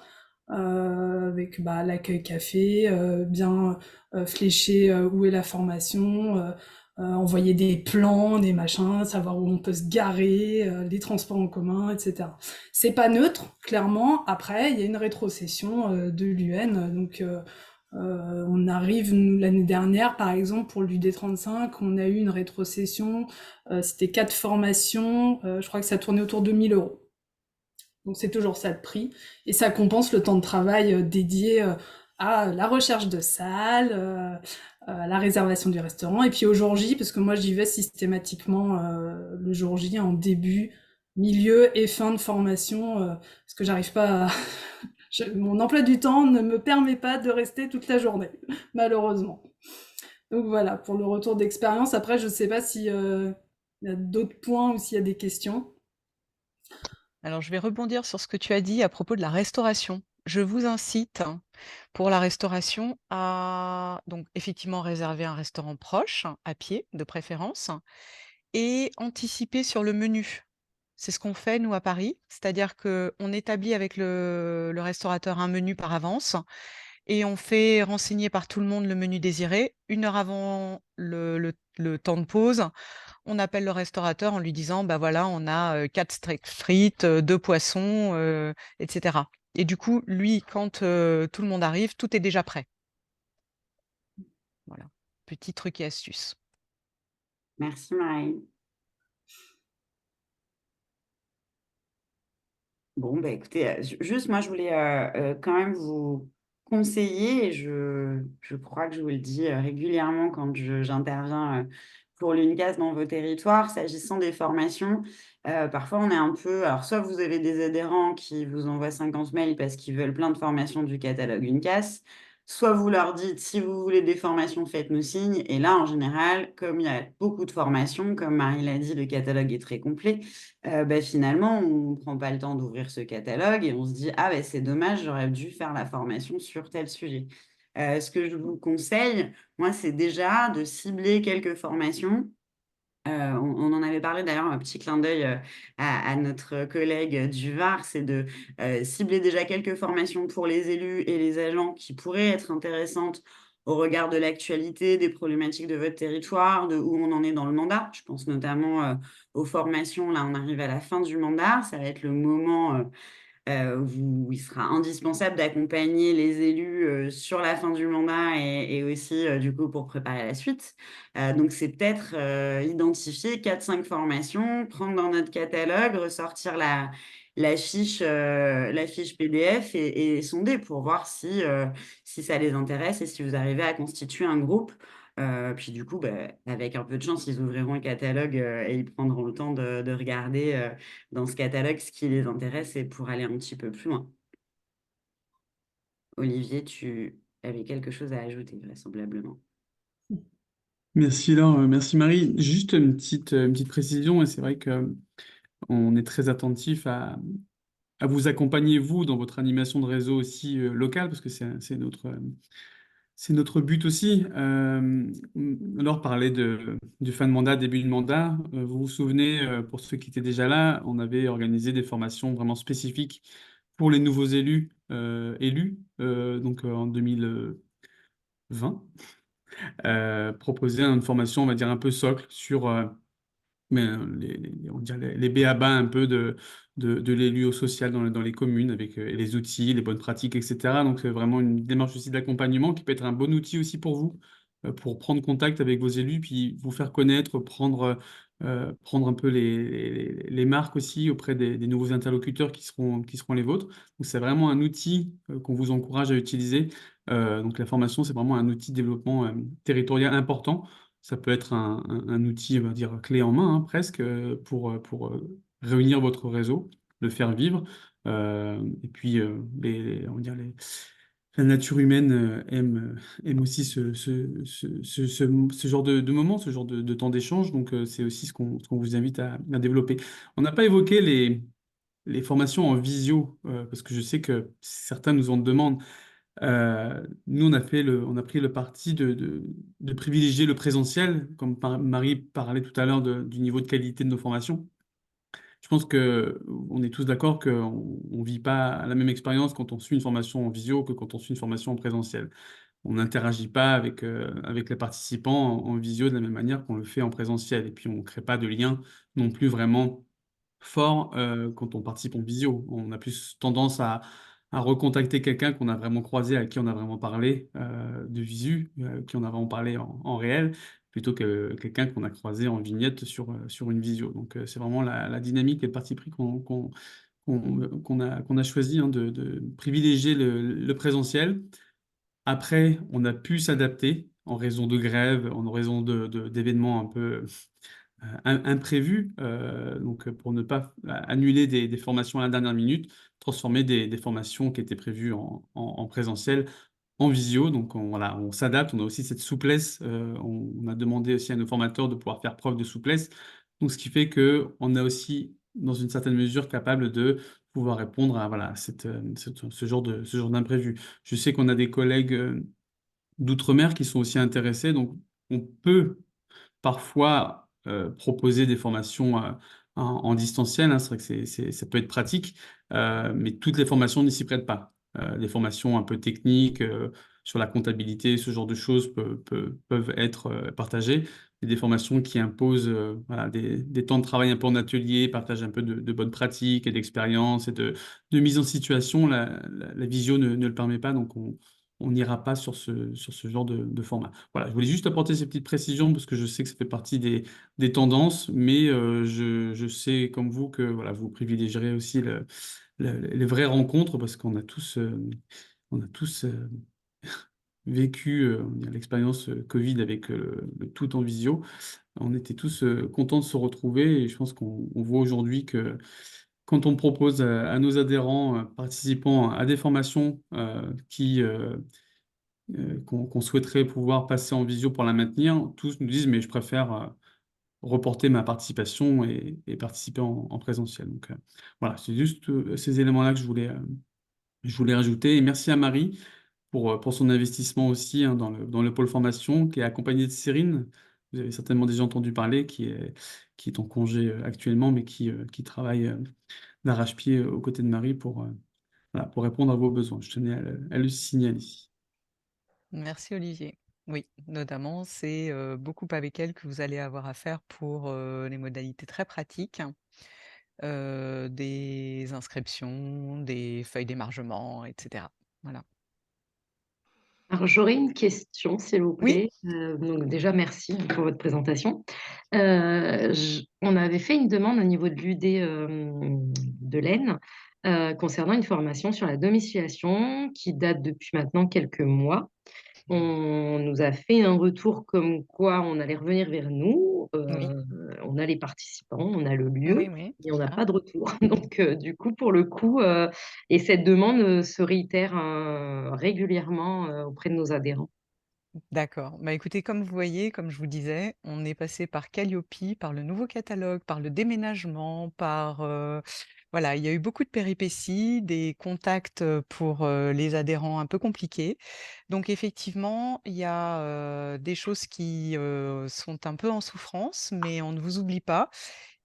avec l'accueil café, bien flécher où est la formation, envoyer des plans, des machins, savoir où on peut se garer, les transports en commun, etc. C'est pas neutre, clairement. Après, il y a une rétrocession de l'UN, donc on arrive, l'année dernière, par exemple, pour l'UD35, on a eu une rétrocession, c'était 4 formations, je crois que ça tournait autour de 1 000 euros. Donc c'est toujours ça le prix, et ça compense le temps de travail dédié à la recherche de salles, à la réservation du restaurant, et puis au jour J, parce que moi j'y vais systématiquement le jour J en début, milieu et fin de formation, parce que j'arrive pas à... mon emploi du temps ne me permet pas de rester toute la journée, malheureusement. Donc voilà, pour le retour d'expérience. Après, je sais pas si il y a d'autres points ou s'il y a des questions. Alors, je vais rebondir sur ce que tu as dit à propos de la restauration. Je vous incite, pour la restauration, à donc effectivement réserver un restaurant proche, à pied de préférence, et anticiper sur le menu. C'est ce qu'on fait nous à Paris, c'est-à-dire qu'on établit avec le restaurateur un menu par avance et on fait renseigner par tout le monde le menu désiré. 1 heure avant le temps de pause, on appelle le restaurateur en lui disant: «Bah, voilà, on a, 4 steaks frites, 2 poissons», et cetera, et du coup, lui, quand, tout le monde arrive, tout est déjà prêt. Voilà, petit truc et astuce. Merci Marie. Bon, bah écoutez, juste moi, je voulais quand même vous conseiller, et je crois que je vous le dis régulièrement quand j'interviens pour l'UNCAS dans vos territoires, s'agissant des formations. Parfois, on est un peu. Alors, soit vous avez des adhérents qui vous envoient 50 mails parce qu'ils veulent plein de formations du catalogue UNCAS, soit vous leur dites, si vous voulez des formations, faites-nous signe. Et là, en général, comme il y a beaucoup de formations, comme Marie l'a dit, le catalogue est très complet. Finalement, on ne prend pas le temps d'ouvrir ce catalogue et on se dit: «Ah c'est dommage, j'aurais dû faire la formation sur tel sujet». Ce que je vous conseille, moi, c'est déjà de cibler quelques formations. On en avait parlé d'ailleurs, un petit clin d'œil, à notre collègue du Var, c'est de, cibler déjà quelques formations pour les élus et les agents qui pourraient être intéressantes au regard de l'actualité, des problématiques de votre territoire, de où on en est dans le mandat. Je pense notamment, aux formations, là, on arrive à la fin du mandat, ça va être le moment, où il sera indispensable d'accompagner les élus, sur la fin du mandat et aussi, du coup, pour préparer la suite. Donc c'est peut-être, identifier 4-5 formations, prendre dans notre catalogue, ressortir la fiche PDF et sonder pour voir si ça les intéresse et si vous arrivez à constituer un groupe. Puis du coup, avec un peu de chance, ils ouvriront le catalogue, et ils prendront le temps de regarder, dans ce catalogue ce qui les intéresse et pour aller un petit peu plus loin. Olivier, tu avais quelque chose à ajouter vraisemblablement. Merci Laure, merci Marie. Juste une petite précision, et c'est vrai que on est très attentif à vous accompagner, vous, dans votre animation de réseau aussi locale, parce que c'est notre but aussi. Laure parlait du fin de mandat, début de mandat. Vous vous souvenez, pour ceux qui étaient déjà là, on avait organisé des formations vraiment spécifiques pour les nouveaux élus, donc en 2020, proposer une formation, on va dire, un peu socle sur on va dire les b.a.-ba un peu de l'élu au social dans les communes, avec les outils, les bonnes pratiques, etc. Donc, c'est vraiment une démarche aussi d'accompagnement qui peut être un bon outil aussi pour vous, pour prendre contact avec vos élus, puis vous faire connaître, prendre un peu les marques aussi auprès des nouveaux interlocuteurs qui seront les vôtres. Donc, c'est vraiment un outil qu'on vous encourage à utiliser. Donc, la formation, c'est vraiment un outil de développement territorial important. Ça peut être un outil, on va dire, clé en main, hein, presque, pour réunir votre réseau, le faire vivre. Et puis, on va dire la nature humaine aime aussi ce genre de moment, ce genre de temps d'échange. Donc, c'est aussi ce qu'on vous invite à développer. On n'a pas évoqué les formations en visio, parce que je sais que certains nous en demandent. Nous, on a pris le parti de privilégier le présentiel, comme Marie parlait tout à l'heure du niveau de qualité de nos formations. Je pense que on est tous d'accord qu'on ne vit pas la même expérience quand on suit une formation en visio que quand on suit une formation en présentiel. On n'interagit pas avec les participants en visio de la même manière qu'on le fait en présentiel. Et puis, on ne crée pas de lien non plus vraiment fort quand on participe en visio. On a plus tendance à recontacter quelqu'un qu'on a vraiment croisé, à qui on a vraiment parlé de visu, qui on a vraiment parlé en réel, plutôt que quelqu'un qu'on a croisé en vignette sur une visio. Donc, c'est vraiment la dynamique et le parti pris qu'on a choisi, hein, de privilégier le présentiel. Après, on a pu s'adapter en raison de grèves, en raison d'événements un peu imprévus, donc pour ne pas annuler des formations à la dernière minute, transformer des formations qui étaient prévues en présentiel en visio. Donc voilà, on s'adapte, on a aussi cette souplesse. On a demandé aussi à nos formateurs de pouvoir faire preuve de souplesse. Donc ce qui fait que on est aussi, dans une certaine mesure, capable de pouvoir répondre à voilà, ce genre d'imprévu. Je sais qu'on a des collègues d'outre-mer qui sont aussi intéressés, donc on peut parfois proposer des formations en distanciel, hein. C'est vrai que ça peut être pratique, mais toutes les formations ne s'y prêtent pas. Les formations un peu techniques sur la comptabilité, ce genre de choses peuvent être partagées. Et des formations qui imposent voilà, des temps de travail un peu en atelier, partagent un peu de bonnes pratiques et d'expérience et de mise en situation. La visio ne le permet pas, donc on n'ira pas sur ce genre de format. Voilà, je voulais juste apporter ces petites précisions parce que je sais que ça fait partie des tendances, mais je sais comme vous que voilà, vous privilégierez aussi les vraies rencontres parce qu'on a tous vécu l'expérience Covid avec le tout en visio. On était tous contents de se retrouver et je pense qu'on voit aujourd'hui que quand on propose à nos adhérents participants à des formations qu'on souhaiterait pouvoir passer en visio pour la maintenir, tous nous disent, mais je préfère reporter ma participation et participer en présentiel. Donc voilà, c'est juste ces éléments-là que je voulais rajouter. Et merci à Marie pour son investissement aussi, hein, dans le pôle formation, qui est accompagnée de Cérine. Vous avez certainement déjà entendu parler, qui est en congé actuellement, mais qui travaille d'arrache-pied aux côtés de Marie voilà, pour répondre à vos besoins. Je tenais à le signaler ici. Merci Olivier. Oui, notamment, c'est beaucoup avec elle que vous allez avoir à faire pour les modalités très pratiques, des inscriptions, des feuilles d'émargement, etc. Voilà. Alors, j'aurais une question, s'il vous Oui, plaît. Donc déjà, merci pour votre présentation. On avait fait une demande au niveau de l'UD de l'Aisne concernant une formation sur la domiciliation qui date depuis maintenant quelques mois. On nous a fait un retour comme quoi on allait revenir vers nous. oui, On a les participants, on a le oui, lieu, oui. et on n'a Ah, pas de retour. Donc, du coup, pour le coup, et cette demande se réitère régulièrement auprès de nos adhérents. d'accord. Bah écoutez, comme vous voyez, comme je vous disais, on est passé par Calliope, par le nouveau catalogue, par le déménagement, par voilà, il y a eu beaucoup de péripéties, des contacts pour les adhérents un peu compliqués. Donc effectivement, il y a des choses qui sont un peu en souffrance, mais on ne vous oublie pas.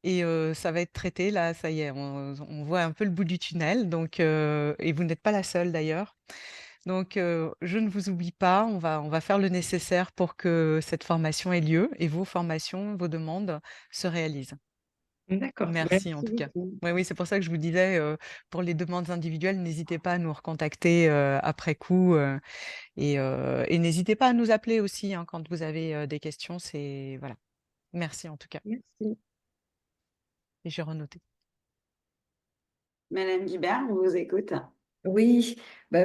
Et ça va être traité là, ça y est, on voit un peu le bout du tunnel, donc et vous n'êtes pas la seule d'ailleurs. Donc je ne vous oublie pas, on va faire le nécessaire pour que cette formation ait lieu et vos formations, vos demandes se réalisent. D'accord, Merci en merci tout cas. beaucoup. Oui, oui, c'est pour ça que je vous disais, pour les demandes individuelles, n'hésitez pas à nous recontacter, après coup, et n'hésitez pas à nous appeler aussi, hein, quand vous avez, des questions, c'est voilà. Merci en tout cas Merci. et j'ai renoté. Madame Guibert, on vous écoute. Oui, bah,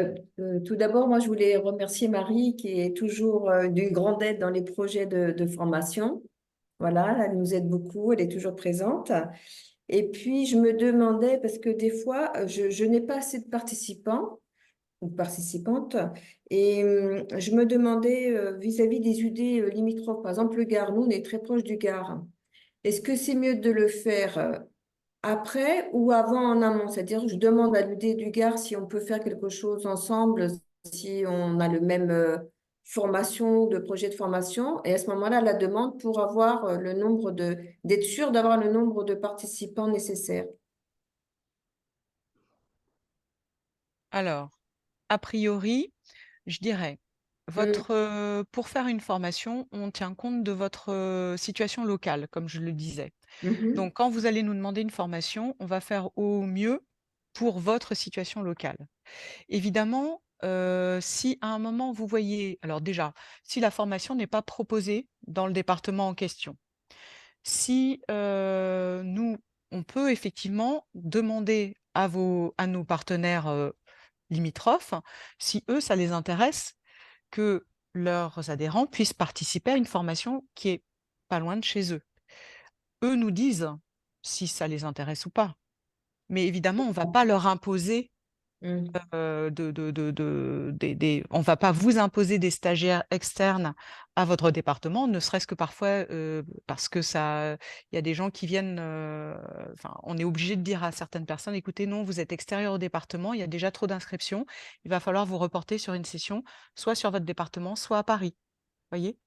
tout d'abord, moi, je voulais remercier Marie qui est toujours d'une grande aide dans les projets de formation. Voilà, elle nous aide beaucoup, elle est toujours présente. Et puis, je me demandais, parce que des fois, je n'ai pas assez de participants ou de participantes, et je me demandais vis-à-vis des UD limitrophes, par exemple, le Gard, nous, on est très proche du Gard. Est-ce que c'est mieux de le faire après ou avant en amont? C'est-à-dire, je demande à l'UD du Gard si on peut faire quelque chose ensemble si on a le même formation, de projet de formation, et à ce moment-là, la demande pour avoir le nombre d'être sûr d'avoir le nombre de participants nécessaires. Alors, a priori, je dirais, pour faire une formation, on tient compte de votre situation locale, comme je le disais. Donc, quand vous allez nous demander une formation, on va faire au mieux pour votre situation locale. Évidemment, si à un moment vous voyez, alors déjà, si la formation n'est pas proposée dans le département en question, si nous, on peut effectivement demander à nos partenaires limitrophes, si eux, ça les intéresse, que leurs adhérents puissent participer à une formation qui est pas loin de chez eux. Eux nous disent si ça les intéresse ou pas. Mais évidemment, on ne va pas leur imposer on ne va pas vous imposer des stagiaires externes à votre département, ne serait-ce que parfois parce que il y a des gens qui viennent, on est obligé de dire à certaines personnes, écoutez, non, vous êtes extérieur au département, il y a déjà trop d'inscriptions, il va falloir vous reporter sur une session, soit sur votre département, soit à Paris. Voyez?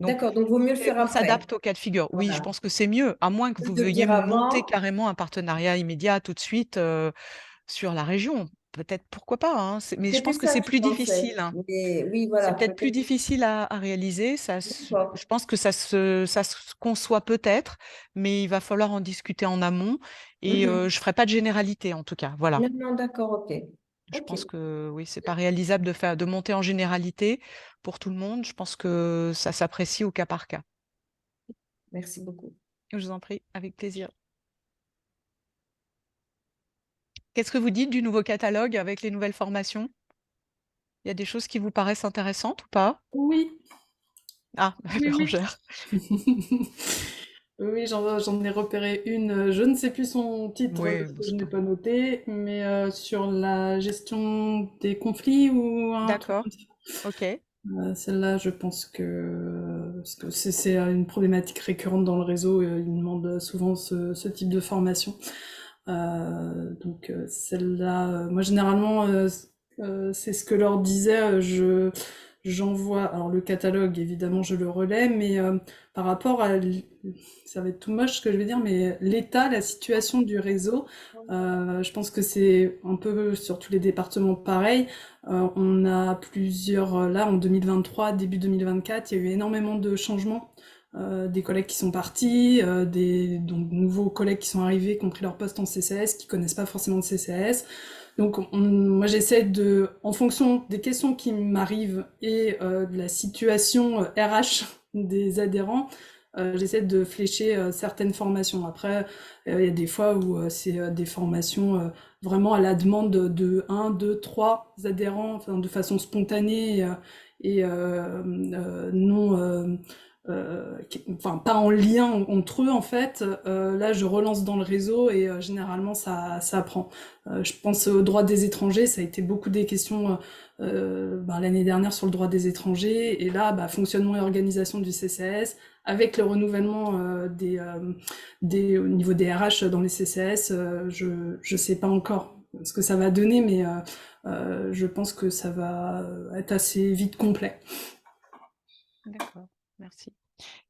Donc, D'accord, donc vaut mieux le faire on après. s'adapte au cas de figure. Oui, je Voilà. pense que c'est mieux, à moins que vous De le veuillez dire monter avant. carrément un partenariat immédiat tout de suite sur la région. Peut-être, pourquoi pas, hein, mais je C'était pense que ça c'est que je plus pensais. difficile, hein. Mais oui, C'est voilà, peut-être plus peut-être. difficile à réaliser. D'accord. Je pense que ça se conçoit peut-être, mais il va falloir en discuter en amont. Et je ne ferai pas de généralité, en tout cas. Voilà. Non, non, d'accord, ok. Je Ok, pense que oui, c'est pas réalisable de monter en généralité pour tout le monde. Je pense que ça s'apprécie au cas par cas. merci beaucoup. Je vous en prie, avec plaisir. Qu'est-ce que vous dites du nouveau catalogue avec les nouvelles formations? Il y a des choses qui vous paraissent intéressantes ou pas? Oui, Ah, oui, oui. Bérangère. Oui, j'en ai repéré une, je ne sais plus son titre Oui, parce bon, que je c'est n'ai pas... pas noté, mais sur la gestion des conflits ou un truc D'accord, comme ça. ok. Celle-là, je pense que, parce que c'est une problématique récurrente dans le réseau, ils demandent souvent ce type de formation. Donc celle-là, moi généralement, c'est ce que leur disait, j'envoie, alors le catalogue évidemment je le relais, mais par rapport à, ça va être tout moche ce que je vais dire, mais l'état, la situation du réseau, je pense que c'est un peu sur tous les départements pareil. On a plusieurs, là en 2023, début 2024, il y a eu énormément de changements. Des collègues qui sont partis, donc, nouveaux collègues qui sont arrivés, qui ont pris leur poste en CCAS, qui connaissent pas forcément de CCAS. Donc moi j'essaie de, en fonction des questions qui m'arrivent et de la situation RH des adhérents, j'essaie de flécher certaines formations. Après, il y a des fois où c'est des formations vraiment à la demande de 1, 2, 3 adhérents, enfin, de façon spontanée et non... enfin pas en lien entre eux en fait. Là, je relance dans le réseau et généralement ça prend. Je pense au droit des étrangers, ça a été beaucoup des questions l'année dernière sur le droit des étrangers et là, fonctionnement et organisation du CCAS avec le renouvellement au niveau des RH dans les CCAS, je sais pas encore ce que ça va donner, mais je pense que ça va être assez vite complet. D'accord, merci.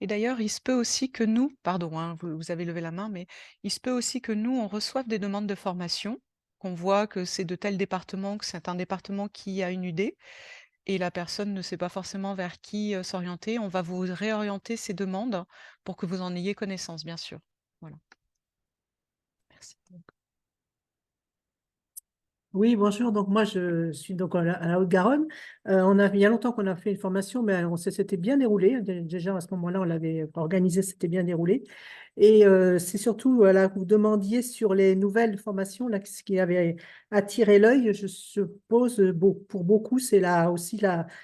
Et d'ailleurs, il se peut aussi que nous, pardon, hein, vous avez levé la main, mais il se peut aussi que nous, on reçoive des demandes de formation, qu'on voit que c'est de tel département, que c'est un département qui a une idée, et la personne ne sait pas forcément vers qui s'orienter. On va vous réorienter ces demandes pour que vous en ayez connaissance, bien sûr. Voilà. Merci. Oui, bonjour. Donc moi, je suis donc à la Haute-Garonne. Il y a longtemps qu'on a fait une formation, mais c'était bien déroulé. Déjà à ce moment-là, on l'avait organisé, c'était bien déroulé. Et c'est surtout, voilà, vous demandiez sur les nouvelles formations, là, ce qui avait attiré l'œil, je suppose, pour beaucoup, c'est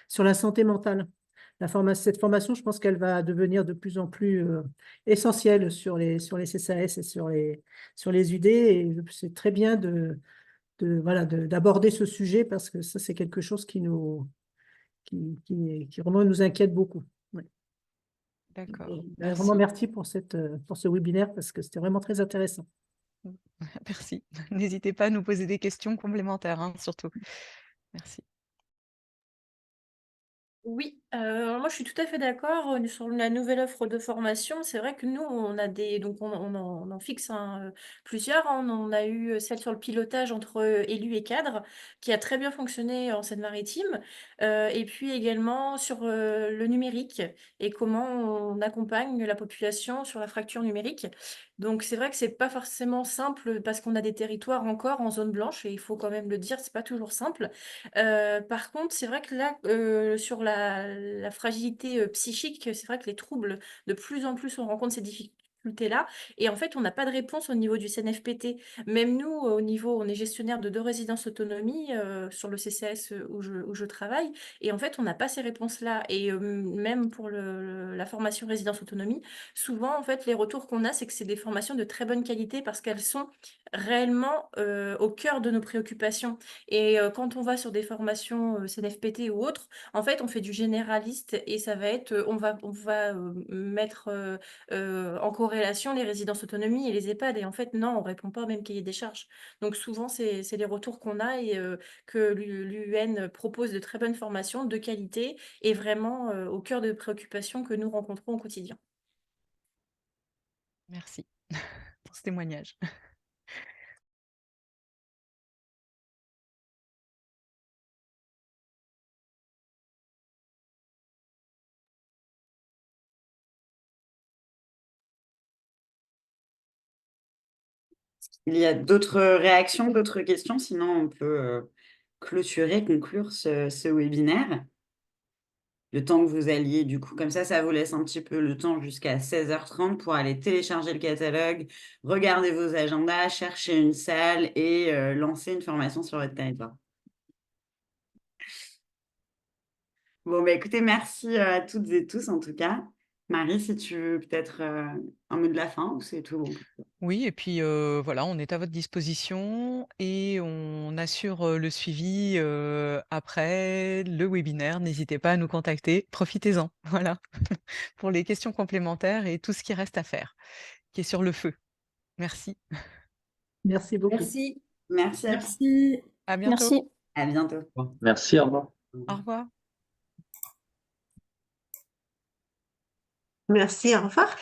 sur la santé mentale. Cette formation, je pense qu'elle va devenir de plus en plus essentielle sur les CCAS et sur les UD. Et c'est très bien d'aborder ce sujet parce que ça, c'est quelque chose qui vraiment nous inquiète beaucoup. Ouais. D'accord, Vraiment merci. merci pour ce webinaire parce que c'était vraiment très intéressant. Merci. N'hésitez pas à nous poser des questions complémentaires, hein, surtout. Merci. Oui, moi je suis tout à fait d'accord, sur la nouvelle offre de formation. C'est vrai que nous, on a des donc on en fixe plusieurs, hein. On en a eu, celle sur le pilotage entre, élus et cadres, qui a très bien fonctionné en Seine-Maritime. Et puis également sur, le numérique et comment on accompagne la population sur la fracture numérique. Donc c'est vrai que c'est pas forcément simple, parce qu'on a des territoires encore en zone blanche et il faut quand même le dire, c'est pas toujours simple. Par contre, c'est vrai que là, sur la fragilité, psychique, c'est vrai que les troubles, de plus en plus, on rencontre ces difficultés-là et en fait, on n'a pas de réponse au niveau du CNFPT. Même nous, au niveau on est gestionnaire de 2 résidences autonomie, sur le CCAS, où je travaille et en fait, on n'a pas ces réponses-là et même pour la formation résidence autonomie, souvent, en fait, les retours qu'on a, c'est que c'est des formations de très bonne qualité parce qu'elles sont réellement, au cœur de nos préoccupations. Et quand on va sur des formations, CNFPT ou autres, en fait, on fait du généraliste et ça va être, on va, mettre, en corrélation les résidences autonomie et les EHPAD et en fait, non, on répond pas au même cahier des charges. Donc souvent, c'est les retours qu'on a et que l'UN propose de très bonnes formations de qualité et vraiment, au cœur de préoccupations que nous rencontrons au quotidien. Merci pour ce témoignage. Il y a d'autres réactions, d'autres questions? Sinon, on peut clôturer, conclure ce webinaire. Le temps que vous alliez, du coup, comme ça vous laisse un petit peu le temps jusqu'à 16h30 pour aller télécharger le catalogue, regarder vos agendas, chercher une salle et lancer une formation sur votre territoire. Bon, bah, écoutez, merci à toutes et tous en tout cas. Marie, si tu veux peut-être un mot de la fin ou c'est tout bon? Oui et puis, voilà, on est à votre disposition et on assure, le suivi, après le webinaire. N'hésitez pas à nous contacter, profitez-en, voilà, pour les questions complémentaires et tout ce qui reste à faire, qui est sur le feu. Merci, Merci beaucoup. Merci. Merci à tous. Merci. à bientôt. Merci. À bientôt. Merci, au revoir. Au revoir. Merci, au revoir.